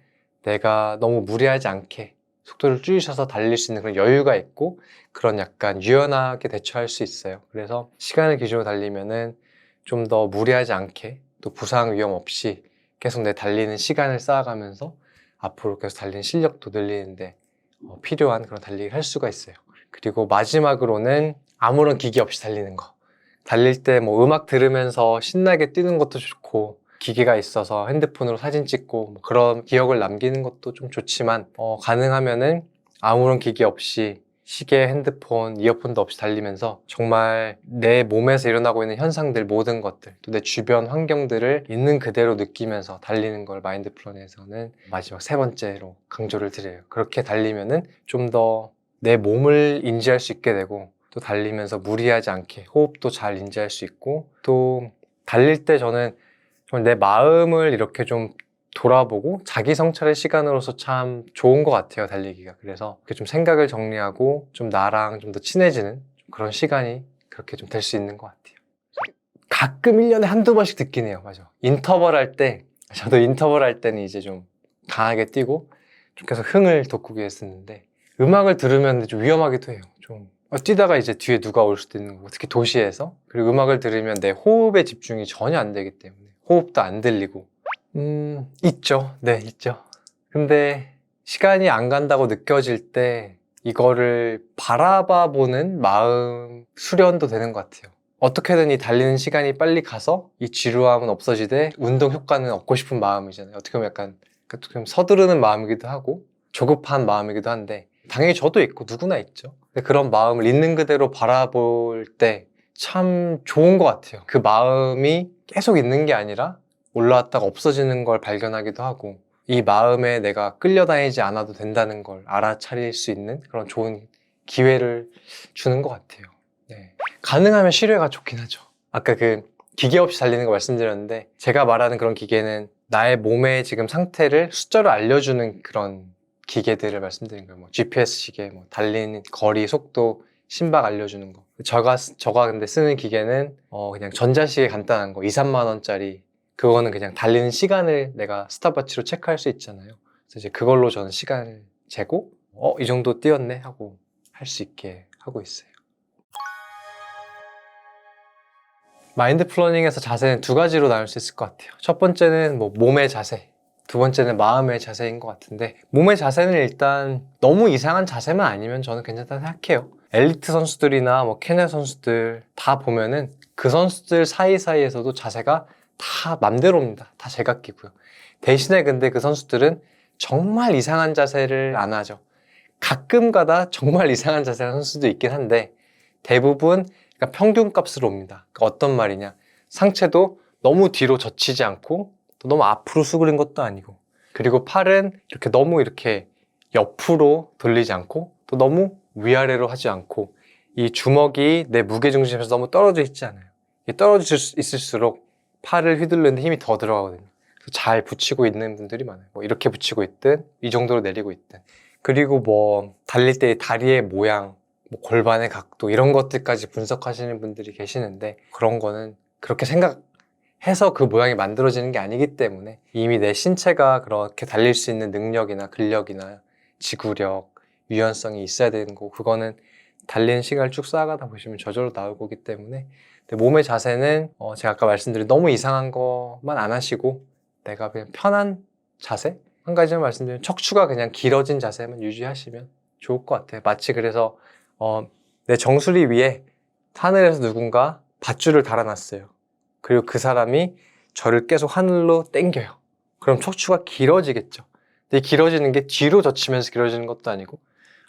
내가 너무 무리하지 않게 속도를 줄이셔서 달릴 수 있는 그런 여유가 있고 그런 약간 유연하게 대처할 수 있어요. 그래서 시간을 기준으로 달리면은 좀 더 무리하지 않게 또 부상 위험 없이 계속 내 달리는 시간을 쌓아가면서 앞으로 계속 달리는 실력도 늘리는데 필요한 그런 달리기를 할 수가 있어요. 그리고 마지막으로는 아무런 기계 없이 달리는 거. 달릴 때 뭐 음악 들으면서 신나게 뛰는 것도 좋고 기계가 있어서 핸드폰으로 사진 찍고 뭐 그런 기억을 남기는 것도 좀 좋지만 가능하면은 아무런 기계 없이 시계, 핸드폰, 이어폰도 없이 달리면서 정말 내 몸에서 일어나고 있는 현상들 모든 것들 또 내 주변 환경들을 있는 그대로 느끼면서 달리는 걸 마인드플러닝에서는 마지막 세 번째로 강조를 드려요. 그렇게 달리면은 좀 더 내 몸을 인지할 수 있게 되고 또 달리면서 무리하지 않게 호흡도 잘 인지할 수 있고 또 달릴 때 저는 정말 내 마음을 이렇게 좀 돌아보고 자기 성찰의 시간으로서 참 좋은 것 같아요 달리기가. 그래서 이렇게 좀 생각을 정리하고 좀 나랑 좀 더 친해지는 그런 시간이 그렇게 좀 될 수 있는 것 같아요. 가끔 1년에 한두 번씩 듣긴 해요. 맞아. 인터벌 할 때 저도 인터벌 할 때는 이제 좀 강하게 뛰고 좀 계속 흥을 돋구기 위해 쓰는데 음악을 들으면 좀 위험하기도 해요. 좀 뛰다가 이제 뒤에 누가 올 수도 있는 거고 특히 도시에서 그리고 음악을 들으면 내 호흡에 집중이 전혀 안 되기 때문에 호흡도 안 들리고 있죠. 네, 있죠. 근데 시간이 안 간다고 느껴질 때 이거를 바라봐 보는 마음 수련도 되는 것 같아요. 어떻게든 이 달리는 시간이 빨리 가서 이 지루함은 없어지되 운동 효과는 얻고 싶은 마음이잖아요. 어떻게 보면 약간 서두르는 마음이기도 하고 조급한 마음이기도 한데 당연히 저도 있고 누구나 있죠. 근데 그런 마음을 있는 그대로 바라볼 때 참 좋은 것 같아요. 그 마음이 계속 있는 게 아니라 올라왔다가 없어지는 걸 발견하기도 하고 이 마음에 내가 끌려다니지 않아도 된다는 걸 알아차릴 수 있는 그런 좋은 기회를 주는 것 같아요. 네. 가능하면 실외가 좋긴 하죠. 아까 그 기계 없이 달리는 거 말씀드렸는데 제가 말하는 그런 기계는 나의 몸의 지금 상태를 숫자로 알려주는 그런 기계들을 말씀드린 거예요. 뭐 GPS 시계, 뭐 달리는 거리, 속도, 심박 알려주는 거. 저가 근데 쓰는 기계는 그냥 전자시계 간단한 거 2, 3만 원짜리 그거는 그냥 달리는 시간을 내가 스탑워치로 체크할 수 있잖아요. 그래서 이제 그걸로 저는 시간을 재고 이 정도 뛰었네 하고 할 수 있게 하고 있어요. 마인드 플러닝에서 자세는 두 가지로 나눌 수 있을 것 같아요. 첫 번째는 뭐 몸의 자세, 두 번째는 마음의 자세인 것 같은데 몸의 자세는 일단 너무 이상한 자세만 아니면 저는 괜찮다 생각해요. 엘리트 선수들이나 뭐 케냐 선수들 다 보면은 그 선수들 사이사이에서도 자세가 다 맘대로입니다. 다 제각기고요. 대신에 근데 그 선수들은 정말 이상한 자세를 안 하죠. 가끔 가다 정말 이상한 자세를 하는 선수도 있긴 한데 대부분 그러니까 평균값으로 옵니다. 그러니까 어떤 말이냐, 상체도 너무 뒤로 젖히지 않고 또 너무 앞으로 수그린 것도 아니고 그리고 팔은 이렇게 너무 이렇게 옆으로 돌리지 않고 또 너무 위아래로 하지 않고 이 주먹이 내 무게중심에서 너무 떨어져 있지 않아요. 떨어져 있을수록 팔을 휘두르는데 힘이 더 들어가거든요. 그래서 잘 붙이고 있는 분들이 많아요. 뭐 이렇게 붙이고 있든 이 정도로 내리고 있든 그리고 뭐 달릴 때 다리의 모양 뭐 골반의 각도 이런 것들까지 분석하시는 분들이 계시는데 그런 거는 그렇게 생각해도 해서 그 모양이 만들어지는 게 아니기 때문에 이미 내 신체가 그렇게 달릴 수 있는 능력이나 근력이나 지구력, 유연성이 있어야 되는 거고, 그거는 달리는 시간을 쭉 쌓아가다 보시면 저절로 나올 거기 때문에, 근데 몸의 자세는 제가 아까 말씀드린 너무 이상한 것만 안 하시고 내가 그냥 편한 자세? 한 가지만 말씀드리면 척추가 그냥 길어진 자세만 유지하시면 좋을 것 같아요. 마치 그래서 내 정수리 위에 하늘에서 누군가 밧줄을 달아놨어요. 그리고 그 사람이 저를 계속 하늘로 당겨요. 그럼 척추가 길어지겠죠. 근데 길어지는 게 뒤로 젖히면서 길어지는 것도 아니고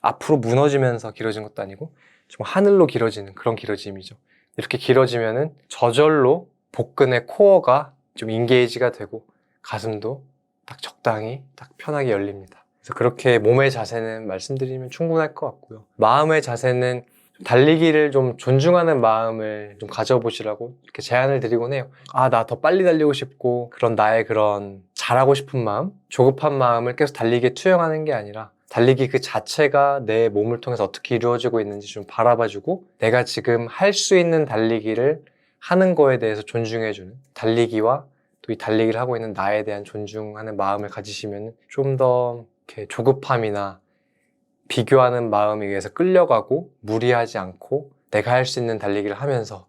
앞으로 무너지면서 길어지는 것도 아니고 좀 하늘로 길어지는 그런 길어짐이죠. 이렇게 길어지면은 저절로 복근의 코어가 좀 인게이지가 되고 가슴도 딱 적당히 딱 편하게 열립니다. 그래서 그렇게 몸의 자세는 말씀드리면 충분할 것 같고요. 마음의 자세는 달리기를 좀 존중하는 마음을 좀 가져보시라고 이렇게 제안을 드리곤 해요. 나 더 빨리 달리고 싶고 그런 나의 그런 잘하고 싶은 마음, 조급한 마음을 계속 달리기에 투영하는 게 아니라 달리기 그 자체가 내 몸을 통해서 어떻게 이루어지고 있는지 좀 바라봐주고 내가 지금 할 수 있는 달리기를 하는 거에 대해서 존중해주는, 달리기와 또 이 달리기를 하고 있는 나에 대한 존중하는 마음을 가지시면 좀 더 이렇게 조급함이나 비교하는 마음에 의해서 끌려가고 무리하지 않고 내가 할 수 있는 달리기를 하면서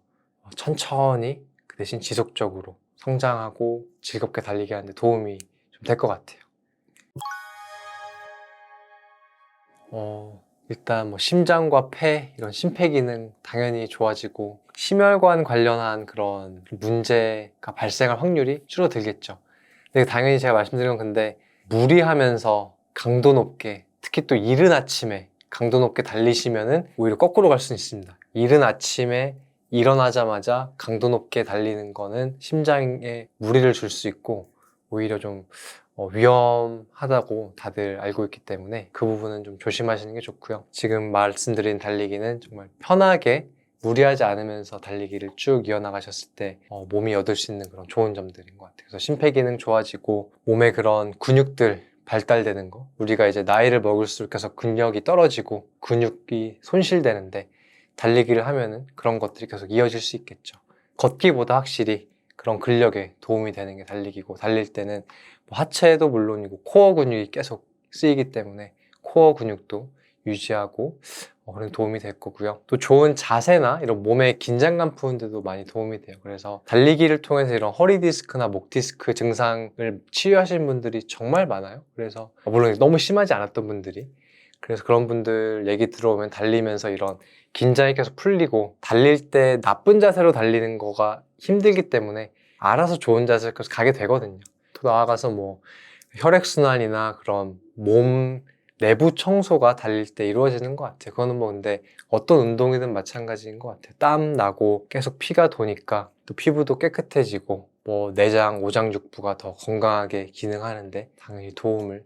천천히 그 대신 지속적으로 성장하고 즐겁게 달리게 하는데 도움이 좀 될 것 같아요. 일단 뭐 심장과 폐 이런 심폐기능 당연히 좋아지고 심혈관 관련한 그런 문제가 발생할 확률이 줄어들겠죠. 근데 당연히 제가 말씀드린 건 근데 무리하면서 강도 높게, 특히 또 이른 아침에 강도 높게 달리시면은 오히려 거꾸로 갈 수는 있습니다. 이른 아침에 일어나자마자 강도 높게 달리는 거는 심장에 무리를 줄 수 있고 오히려 좀 위험하다고 다들 알고 있기 때문에 그 부분은 좀 조심하시는 게 좋고요. 지금 말씀드린 달리기는 정말 편하게 무리하지 않으면서 달리기를 쭉 이어나가셨을 때 몸이 얻을 수 있는 그런 좋은 점들인 것 같아요. 그래서 심폐기능 좋아지고 몸의 그런 근육들 발달되는 거, 우리가 이제 나이를 먹을수록 계속 근력이 떨어지고 근육이 손실되는데 달리기를 하면은 그런 것들이 계속 이어질 수 있겠죠. 걷기보다 확실히 그런 근력에 도움이 되는 게 달리기고, 달릴 때는 뭐 하체도 물론이고 코어 근육이 계속 쓰이기 때문에 코어 근육도 유지하고 그런 도움이 될 거고요. 또 좋은 자세나 이런 몸의 긴장감 푸는데도 많이 도움이 돼요. 그래서 달리기를 통해서 이런 허리 디스크나 목 디스크 증상을 치유하시는 분들이 정말 많아요. 그래서 물론 너무 심하지 않았던 분들이, 그래서 그런 분들 얘기 들어오면 달리면서 이런 긴장이 계속 풀리고 달릴 때 나쁜 자세로 달리는 거가 힘들기 때문에 알아서 좋은 자세로 계속 가게 되거든요. 또 나아가서 뭐 혈액순환이나 그런 몸 내부 청소가 달릴 때 이루어지는 것 같아요. 그거는 뭐 근데 어떤 운동이든 마찬가지인 것 같아요. 땀 나고 계속 피가 도니까 또 피부도 깨끗해지고 뭐 내장, 오장육부가 더 건강하게 기능하는데 당연히 도움을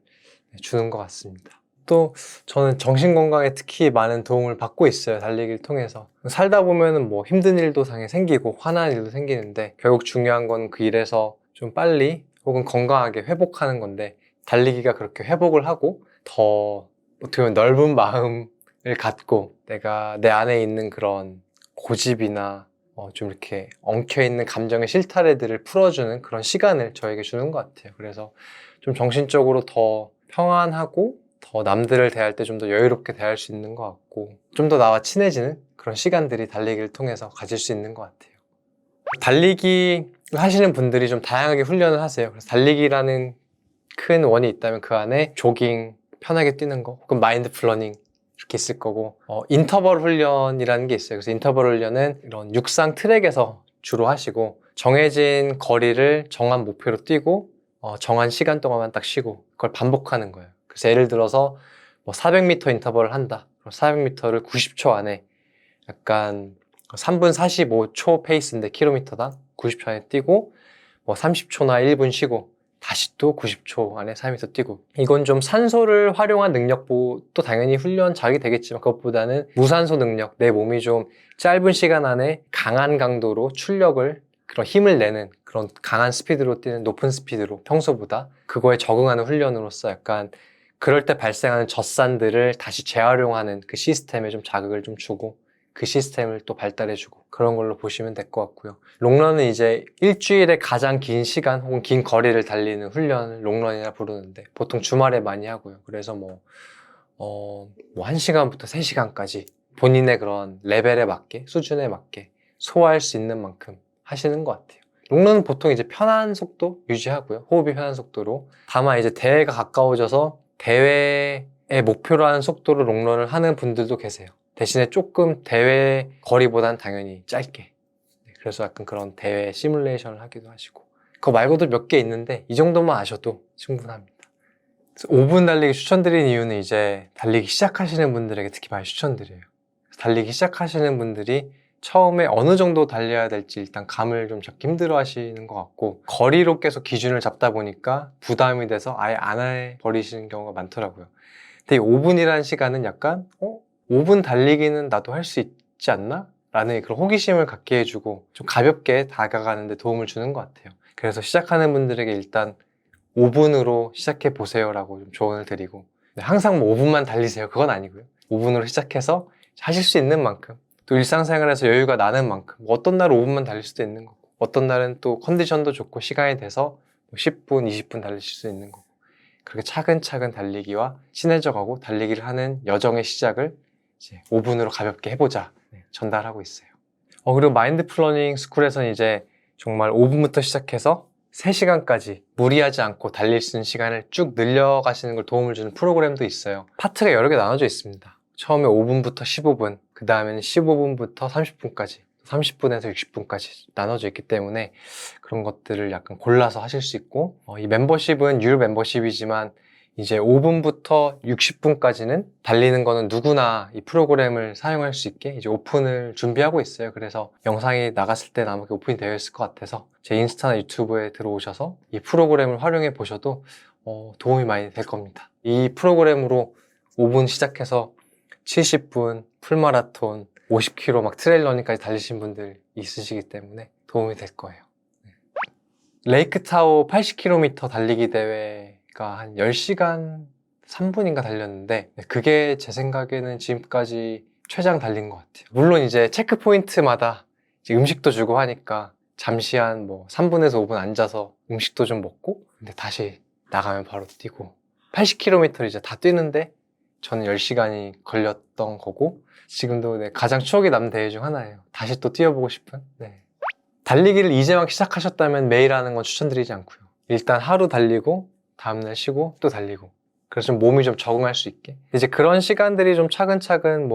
주는 것 같습니다. 또 저는 정신건강에 특히 많은 도움을 받고 있어요. 달리기를 통해서. 살다 보면은 뭐 힘든 일도 당연히 생기고 화나는 일도 생기는데 결국 중요한 건 그 일에서 좀 빨리 혹은 건강하게 회복하는 건데, 달리기가 그렇게 회복을 하고 더 어떻게 보면 넓은 마음을 갖고 내가 내 안에 있는 그런 고집이나 좀 이렇게 엉켜있는 감정의 실타래들을 풀어주는 그런 시간을 저에게 주는 것 같아요. 그래서 좀 정신적으로 더 평안하고 더 남들을 대할 때 좀 더 여유롭게 대할 수 있는 것 같고 좀 더 나와 친해지는 그런 시간들이 달리기를 통해서 가질 수 있는 것 같아요. 달리기 하시는 분들이 좀 다양하게 훈련을 하세요. 그래서 달리기라는 큰 원이 있다면 그 안에 조깅, 편하게 뛰는 거, 혹은 마인드풀 러닝 이렇게 있을 거고, 인터벌 훈련이라는 게 있어요. 그래서 인터벌 훈련은 이런 육상 트랙에서 주로 하시고 정해진 거리를 정한 목표로 뛰고 정한 시간 동안만 딱 쉬고 그걸 반복하는 거예요. 그래서 예를 들어서 뭐 400m 인터벌을 한다. 400m를 90초 안에 약간 3분 45초 페이스인데 킬로미터당 90초 안에 뛰고 뭐 30초나 1분 쉬고 다시 또 90초 안에 4m 뛰고, 이건 좀 산소를 활용한 능력도 당연히 훈련 자극이 되겠지만 그것보다는 무산소 능력, 내 몸이 좀 짧은 시간 안에 강한 강도로 출력을, 그런 힘을 내는 그런 강한 스피드로 뛰는, 높은 스피드로 평소보다 그거에 적응하는 훈련으로서 약간 그럴 때 발생하는 젖산들을 다시 재활용하는 그 시스템에 좀 자극을 좀 주고, 그 시스템을 또 발달해주고 그런 걸로 보시면 될 것 같고요. 롱런은 이제 일주일에 가장 긴 시간 혹은 긴 거리를 달리는 훈련을 롱런이라 부르는데 보통 주말에 많이 하고요. 그래서 뭐 1시간부터 3시간까지 본인의 그런 레벨에 맞게, 수준에 맞게 소화할 수 있는 만큼 하시는 것 같아요. 롱런은 보통 이제 편한 속도 유지하고요. 호흡이 편한 속도로. 다만 이제 대회가 가까워져서 대회의 목표로 하는 속도로 롱런을 하는 분들도 계세요. 대신에 조금 대회 거리보단 당연히 짧게. 그래서 약간 그런 대회 시뮬레이션을 하기도 하시고. 그거 말고도 몇 개 있는데 이 정도만 아셔도 충분합니다. 5분 달리기 추천드리는 이유는 이제 달리기 시작하시는 분들에게 특히 많이 추천드려요. 달리기 시작하시는 분들이 처음에 어느 정도 달려야 될지 일단 감을 좀 잡기 힘들어 하시는 것 같고 거리로 계속 기준을 잡다 보니까 부담이 돼서 아예 안 해버리시는 경우가 많더라고요. 근데 이 5분이라는 시간은 약간 5분 달리기는 나도 할 수 있지 않나? 라는 그런 호기심을 갖게 해주고 좀 가볍게 다가가는 데 도움을 주는 것 같아요. 그래서 시작하는 분들에게 일단 5분으로 시작해 보세요 라고 좀 조언을 드리고 항상 뭐 5분만 달리세요 그건 아니고요. 5분으로 시작해서 하실 수 있는 만큼 또 일상생활에서 여유가 나는 만큼 어떤 날은 5분만 달릴 수도 있는 거고 어떤 날은 또 컨디션도 좋고 시간이 돼서 10분, 20분 달리실 수 있는 거고 그렇게 차근차근 달리기와 친해져 가고 달리기를 하는 여정의 시작을 이제 5분으로 가볍게 해보자 전달하고 있어요. 그리고 마인드풀 러닝 스쿨에서는 이제 정말 5분부터 시작해서 3시간까지 무리하지 않고 달릴 수 있는 시간을 쭉 늘려가시는 걸 도움을 주는 프로그램도 있어요. 파트가 여러 개 나눠져 있습니다. 처음에 5분부터 15분, 그 다음에는 15분부터 30분까지, 30분에서 60분까지 나눠져 있기 때문에 그런 것들을 약간 골라서 하실 수 있고 이 멤버십은 유료 멤버십이지만 이제 5분부터 60분까지는 달리는 거는 누구나 이 프로그램을 사용할 수 있게 이제 오픈을 준비하고 있어요. 그래서 영상이 나갔을 때 아마 오픈이 되어 있을 것 같아서 제 인스타나 유튜브에 들어오셔서 이 프로그램을 활용해 보셔도 도움이 많이 될 겁니다. 이 프로그램으로 5분 시작해서 70분, 풀마라톤, 50km 막 트레일 러닝까지 달리신 분들 있으시기 때문에 도움이 될 거예요. 레이크타호 80km 달리기 대회가 한 10시간 3분인가 달렸는데 그게 제 생각에는 지금까지 최장 달린 것 같아요. 물론 이제 체크포인트마다 이제 음식도 주고 하니까 잠시 한 3분에서 5분 앉아서 음식도 좀 먹고 근데 다시 나가면 바로 뛰고 80km를 이제 다 뛰는데 저는 10시간이 걸렸던 거고 지금도 가장 추억이 남는 대회 중 하나예요. 다시 또 뛰어보고 싶은 달리기를 이제 막 시작하셨다면 매일 하는 건 추천드리지 않고요. 일단 하루 달리고 다음날 쉬고 또 달리고 그래서 좀 몸이 좀 적응할 수 있게 이제 그런 시간들이 좀 차근차근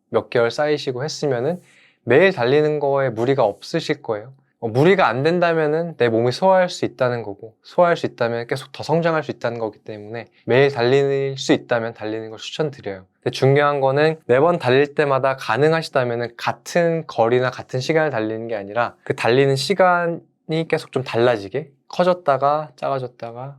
몇 개월 쌓이시고 했으면은 매일 달리는 거에 무리가 없으실 거예요. 무리가 안 된다면은 내 몸이 소화할 수 있다는 거고 소화할 수 있다면 계속 더 성장할 수 있다는 거기 때문에 매일 달릴 수 있다면 달리는 걸 추천드려요. 근데 중요한 거는 매번 달릴 때마다 가능하시다면은 같은 거리나 같은 시간을 달리는 게 아니라 그 달리는 시간이 계속 좀 달라지게 커졌다가 작아졌다가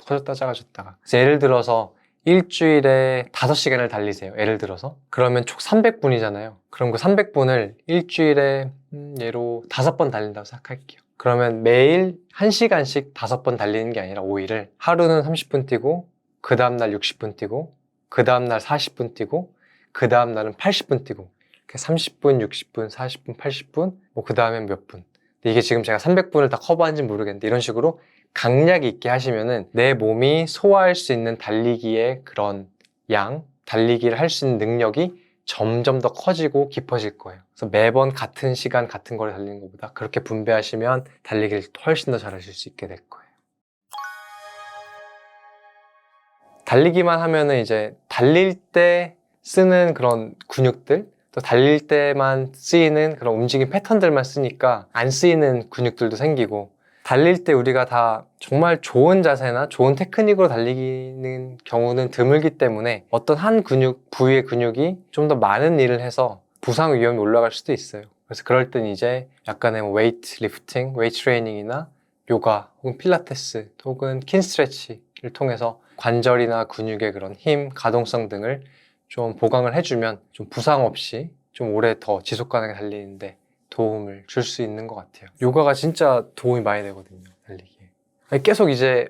커졌다가 작아졌다가 그래서 예를 들어서 일주일에 5시간을 달리세요. 예를 들어서 그러면 총 300분이잖아요. 그럼 그 300분을 일주일에 예로 5번 달린다고 생각할게요. 그러면 매일 1시간씩 5번 달리는 게 아니라 5일을 하루는 30분 뛰고 그 다음날 60분 뛰고 그 다음날 40분 뛰고 그 다음날은 80분 뛰고 이렇게 30분, 60분, 40분, 80분 그 다음엔 몇 분 근데 이게 지금 제가 300분을 다 커버한지는 모르겠는데 이런 식으로 강약 있게 하시면은 내 몸이 소화할 수 있는 달리기의 그런 달리기를 할 수 있는 능력이 점점 더 커지고 깊어질 거예요. 그래서 매번 같은 시간, 같은 거리 달리는 것보다 그렇게 분배하시면 달리기를 훨씬 더 잘하실 수 있게 될 거예요. 달리기만 하면은 이제 달릴 때 쓰는 그런 근육들, 또 달릴 때만 쓰이는 그런 움직임 패턴들만 쓰니까 안 쓰이는 근육들도 생기고 달릴 때 우리가 다 정말 좋은 자세나 좋은 테크닉으로 달리는 경우는 드물기 때문에 어떤 한 부위의 근육이 좀 더 많은 일을 해서 부상 위험이 올라갈 수도 있어요. 그래서 그럴 땐 이제 약간의 웨이트 리프팅, 웨이트 트레이닝이나 요가 혹은 필라테스 혹은 킨 스트레치를 통해서 관절이나 근육의 그런 힘, 가동성 등을 좀 보강을 해주면 좀 부상 없이 좀 오래 더 지속 가능하게 달리는데 도움을 줄 수 있는 것 같아요. 요가가 진짜 도움이 많이 되거든요, 달리기에. 계속 이제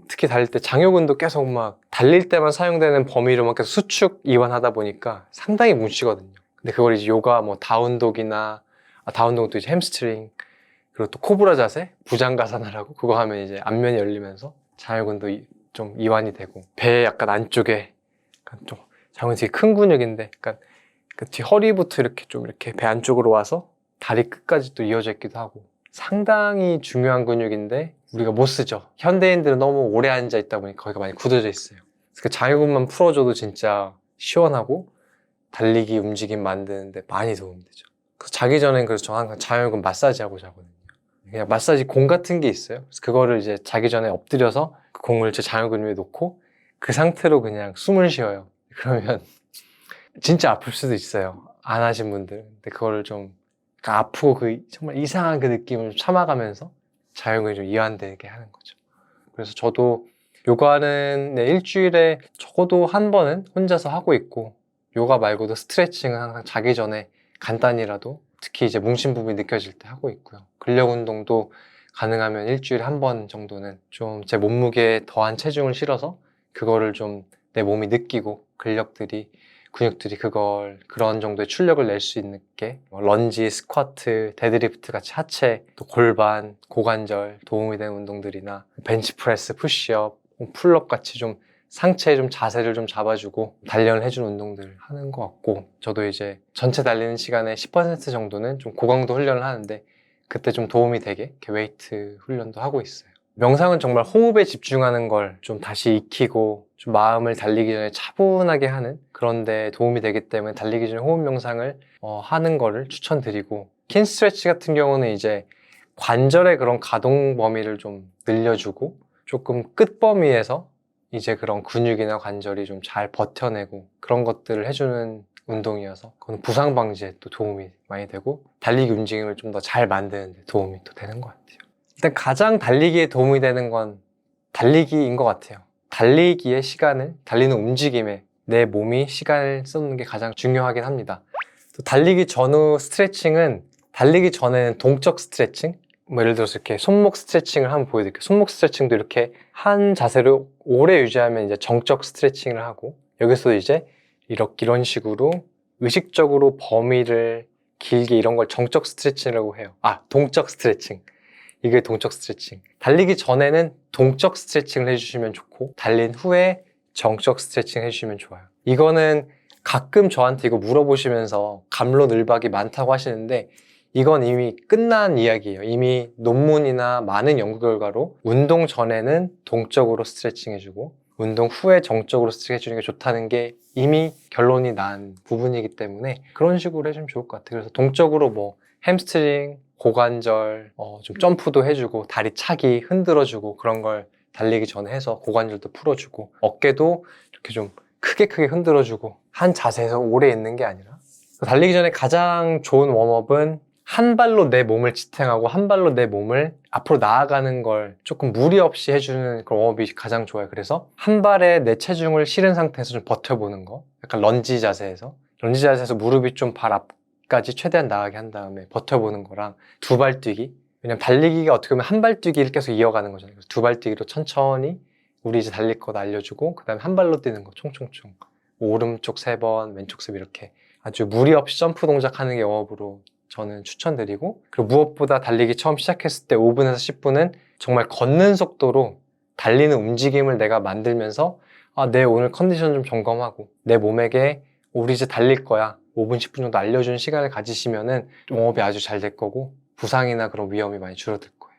특히 달릴 때 장요근도 계속 달릴 때만 사용되는 범위로만 계속 수축 이완하다 보니까 상당히 뭉치거든요. 근데 그걸 이제 요가 뭐 다운독이나 다운독도 이제 햄스트링 그리고 또 코브라 자세, 부장가산하라고 그거 하면 이제 안면이 열리면서 자율근도 좀 이완이 되고 배 약간 안쪽에 약간 좀 자율근 되게 큰 근육인데 약간 그 뒤 허리부터 이렇게 좀 이렇게 배 안쪽으로 와서 다리 끝까지 또 이어져 있기도 하고 상당히 중요한 근육인데 우리가 못 쓰죠. 현대인들은 너무 오래 앉아 있다 보니까 거기가 많이 굳어져 있어요. 그래서 그 자율근만 풀어줘도 진짜 시원하고 달리기 움직임 만드는데 많이 도움이 되죠. 그래서 자기 전엔 그래서 저 항상 자율근 마사지 하고 자거든요. 그냥 마사지 공 같은 게 있어요. 그래서 그거를 이제 자기 전에 엎드려서 그 공을 제 자율근 위에 놓고 그 상태로 그냥 숨을 쉬어요. 그러면 진짜 아플 수도 있어요. 안 하신 분들. 근데 그거를 좀 아프고 그 정말 이상한 그 느낌을 참아가면서 자율근이 좀 이완되게 하는 거죠. 그래서 저도 요가는 일주일에 적어도 한 번은 혼자서 하고 있고 요가 말고도 스트레칭은 항상 자기 전에 간단히라도 특히 이제 뭉친 부분이 느껴질 때 하고 있고요. 근력 운동도 가능하면 일주일에 한 번 정도는 좀 제 몸무게에 더한 체중을 실어서 그거를 좀 내 몸이 느끼고 근육들이 그런 정도의 출력을 낼 수 있게 런지, 스쿼트, 데드리프트 같이 하체, 또 골반, 고관절 도움이 되는 운동들이나 벤치프레스, 푸시업, 풀업 같이 좀 상체에 좀 자세를 좀 잡아주고 단련을 해주는 운동들을 하는 것 같고 저도 이제 전체 달리는 시간의 10% 정도는 좀 고강도 훈련을 하는데 그때 좀 도움이 되게 이렇게 웨이트 훈련도 하고 있어요. 명상은 정말 호흡에 집중하는 걸 좀 다시 익히고 좀 마음을 달리기 전에 차분하게 하는 그런 데 도움이 되기 때문에 달리기 전에 호흡 명상을 하는 거를 추천드리고 킨 스트레치 같은 경우는 이제 관절의 그런 가동 범위를 좀 늘려주고 조금 끝 범위에서 이제 그런 근육이나 관절이 좀 잘 버텨내고 그런 것들을 해주는 운동이어서 그건 부상 방지에 또 도움이 많이 되고 달리기 움직임을 좀 더 잘 만드는 데 도움이 또 되는 것 같아요. 일단 가장 달리기에 도움이 되는 건 달리기인 것 같아요. 달리기의 시간을, 달리는 움직임에 내 몸이 시간을 쓰는 게 가장 중요하긴 합니다. 또 달리기 전후 스트레칭은 달리기 전에는 동적 스트레칭, 뭐 예를 들어서 이렇게 손목 스트레칭을 한번 보여드릴게요. 손목 스트레칭도 이렇게 한 자세로 오래 유지하면 이제 정적 스트레칭을 하고 여기서 이제 이런 식으로 의식적으로 범위를 길게 이런 걸 정적 스트레칭이라고 해요. 동적 스트레칭. 이게 동적 스트레칭. 달리기 전에는 동적 스트레칭을 해주시면 좋고 달린 후에 정적 스트레칭 해주시면 좋아요. 이거는 가끔 저한테 이거 물어보시면서 갑론을박이 많다고 하시는데 이건 이미 끝난 이야기예요. 이미 논문이나 많은 연구 결과로 운동 전에는 동적으로 스트레칭 해주고 운동 후에 정적으로 스트레칭 해주는 게 좋다는 게 이미 결론이 난 부분이기 때문에 그런 식으로 해주면 좋을 것 같아요. 그래서 동적으로 뭐 햄스트링, 고관절, 좀 점프도 해주고 다리 차기 흔들어주고 그런 걸 달리기 전에 해서 고관절도 풀어주고 어깨도 이렇게 좀 크게 흔들어주고 한 자세에서 오래 있는 게 아니라 달리기 전에 가장 좋은 웜업은 한 발로 내 몸을 지탱하고 한 발로 내 몸을 앞으로 나아가는 걸 조금 무리 없이 해주는 그런 웜업이 가장 좋아요. 그래서 한 발에 내 체중을 실은 상태에서 좀 버텨보는 거 약간 런지 자세에서 무릎이 좀 발 앞까지 최대한 나가게 한 다음에 버텨보는 거랑 두 발 뛰기 왜냐면 달리기가 어떻게 보면 한 발 뛰기를 계속 이어가는 거잖아요. 그래서 두 발 뛰기로 천천히 우리 이제 달릴 거 알려주고 그 다음에 한 발로 뛰는 거 총총총 오른쪽 3번 왼쪽 3번 이렇게 아주 무리 없이 점프 동작하는 게 웜업으로 저는 추천드리고 그리고 무엇보다 달리기 처음 시작했을 때 5분에서 10분은 정말 걷는 속도로 달리는 움직임을 내가 만들면서 내 오늘 컨디션 좀 점검하고 내 몸에게 우리 이제 달릴 거야 5분 10분 정도 알려주는 시간을 가지시면은 웜업이 아주 잘 될 거고 부상이나 그런 위험이 많이 줄어들 거예요.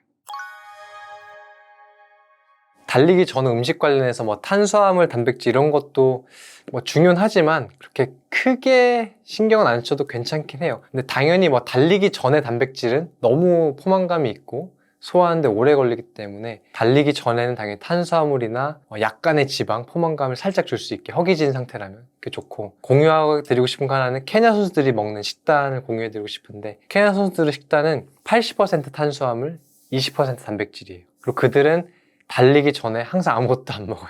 달리기 전 음식 관련해서 뭐 탄수화물, 단백질 이런 것도 뭐 중요는 하지만 그렇게 크게 신경은 안 써도 괜찮긴 해요. 근데 당연히 뭐 달리기 전에 단백질은 너무 포만감이 있고 소화하는데 오래 걸리기 때문에 달리기 전에는 당연히 탄수화물이나 약간의 지방, 포만감을 살짝 줄 수 있게 허기진 상태라면 그게 좋고 공유해드리고 싶은 거 하나는 케냐 선수들이 먹는 식단을 공유해드리고 싶은데 케냐 선수들의 식단은 80% 탄수화물, 20% 단백질이에요. 그리고 그들은 달리기 전에 항상 아무것도 안 먹어요.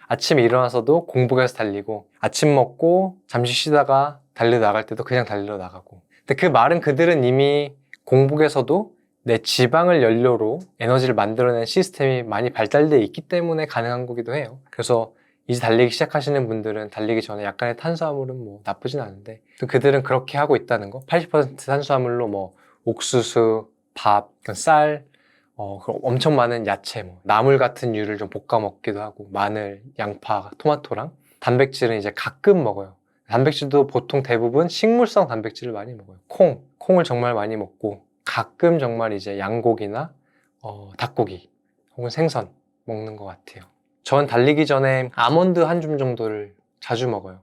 아침에 일어나서도 공복에서 달리고 아침 먹고 잠시 쉬다가 달리러 나갈 때도 그냥 달리러 나가고 근데 그 말은 그들은 이미 공복에서도 내 지방을 연료로 에너지를 만들어내는 시스템이 많이 발달되어 있기 때문에 가능한 거기도 해요. 그래서 이제 달리기 시작하시는 분들은 달리기 전에 약간의 탄수화물은 뭐 나쁘진 않은데 또 그들은 그렇게 하고 있다는 거. 80% 탄수화물로 뭐 옥수수, 밥, 쌀, 그리고 엄청 많은 야채, 뭐 나물 같은 류를 좀 볶아 먹기도 하고 마늘, 양파, 토마토랑 단백질은 이제 가끔 먹어요. 단백질도 보통 대부분 식물성 단백질을 많이 먹어요. 콩을 정말 많이 먹고 가끔 정말 이제 양고기나 닭고기 혹은 생선 먹는 것 같아요. 전 달리기 전에 아몬드 한 줌 정도를 자주 먹어요.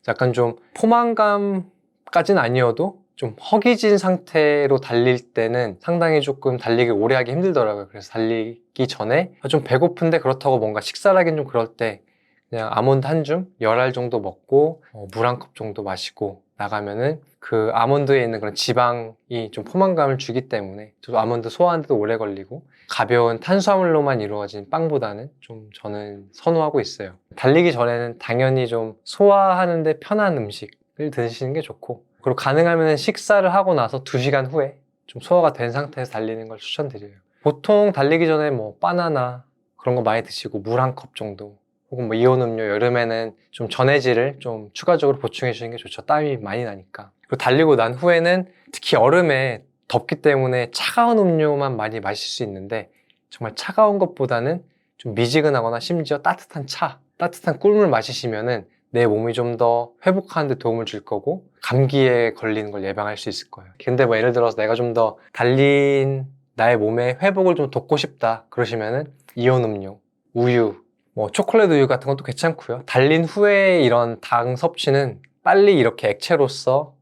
약간 좀 포만감까진 아니어도 좀 허기진 상태로 달릴 때는 상당히 조금 달리기 오래 하기 힘들더라고요. 그래서 달리기 전에 좀 배고픈데 그렇다고 뭔가 식사를 하긴 좀 그럴 때 그냥 아몬드 한 줌, 10알 정도 먹고 물 한 컵 정도 마시고 나가면은 그 아몬드에 있는 그런 지방이 좀 포만감을 주기 때문에 또 아몬드 소화하는데도 오래 걸리고 가벼운 탄수화물로만 이루어진 빵보다는 좀 저는 선호하고 있어요. 달리기 전에는 당연히 좀 소화하는데 편한 음식을 드시는 게 좋고 그리고 가능하면 식사를 하고 나서 2시간 후에 좀 소화가 된 상태에서 달리는 걸 추천드려요. 보통 달리기 전에 뭐 바나나 그런 거 많이 드시고 물 한 컵 정도 혹은 뭐 이온 음료, 여름에는 좀 전해질을 좀 추가적으로 보충해 주는 게 좋죠. 땀이 많이 나니까. 그리고 달리고 난 후에는 특히 여름에 덥기 때문에 차가운 음료만 많이 마실 수 있는데 정말 차가운 것보다는 좀 미지근하거나 심지어 따뜻한 차, 따뜻한 꿀물 마시시면은 내 몸이 좀 더 회복하는 데 도움을 줄 거고 감기에 걸리는 걸 예방할 수 있을 거예요. 근데 뭐 예를 들어서 내가 좀 더 달린 나의 몸의 회복을 좀 돕고 싶다 그러시면은 이온 음료, 우유, 뭐 초콜릿 우유 같은 것도 괜찮고요. 달린 후에 이런 당 섭취는 빨리 이렇게 액체로서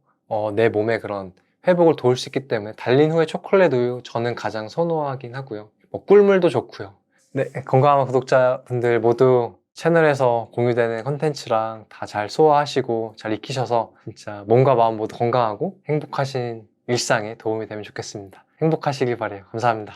내 몸의 그런 회복을 도울 수 있기 때문에 달린 후에 초콜릿 우유 저는 가장 선호하긴 하고요. 뭐 꿀물도 좋고요. 네, 건강한 구독자분들 모두 채널에서 공유되는 컨텐츠랑 다 잘 소화하시고 잘 익히셔서 진짜 몸과 마음 모두 건강하고 행복하신 일상에 도움이 되면 좋겠습니다. 행복하시길 바래요. 감사합니다.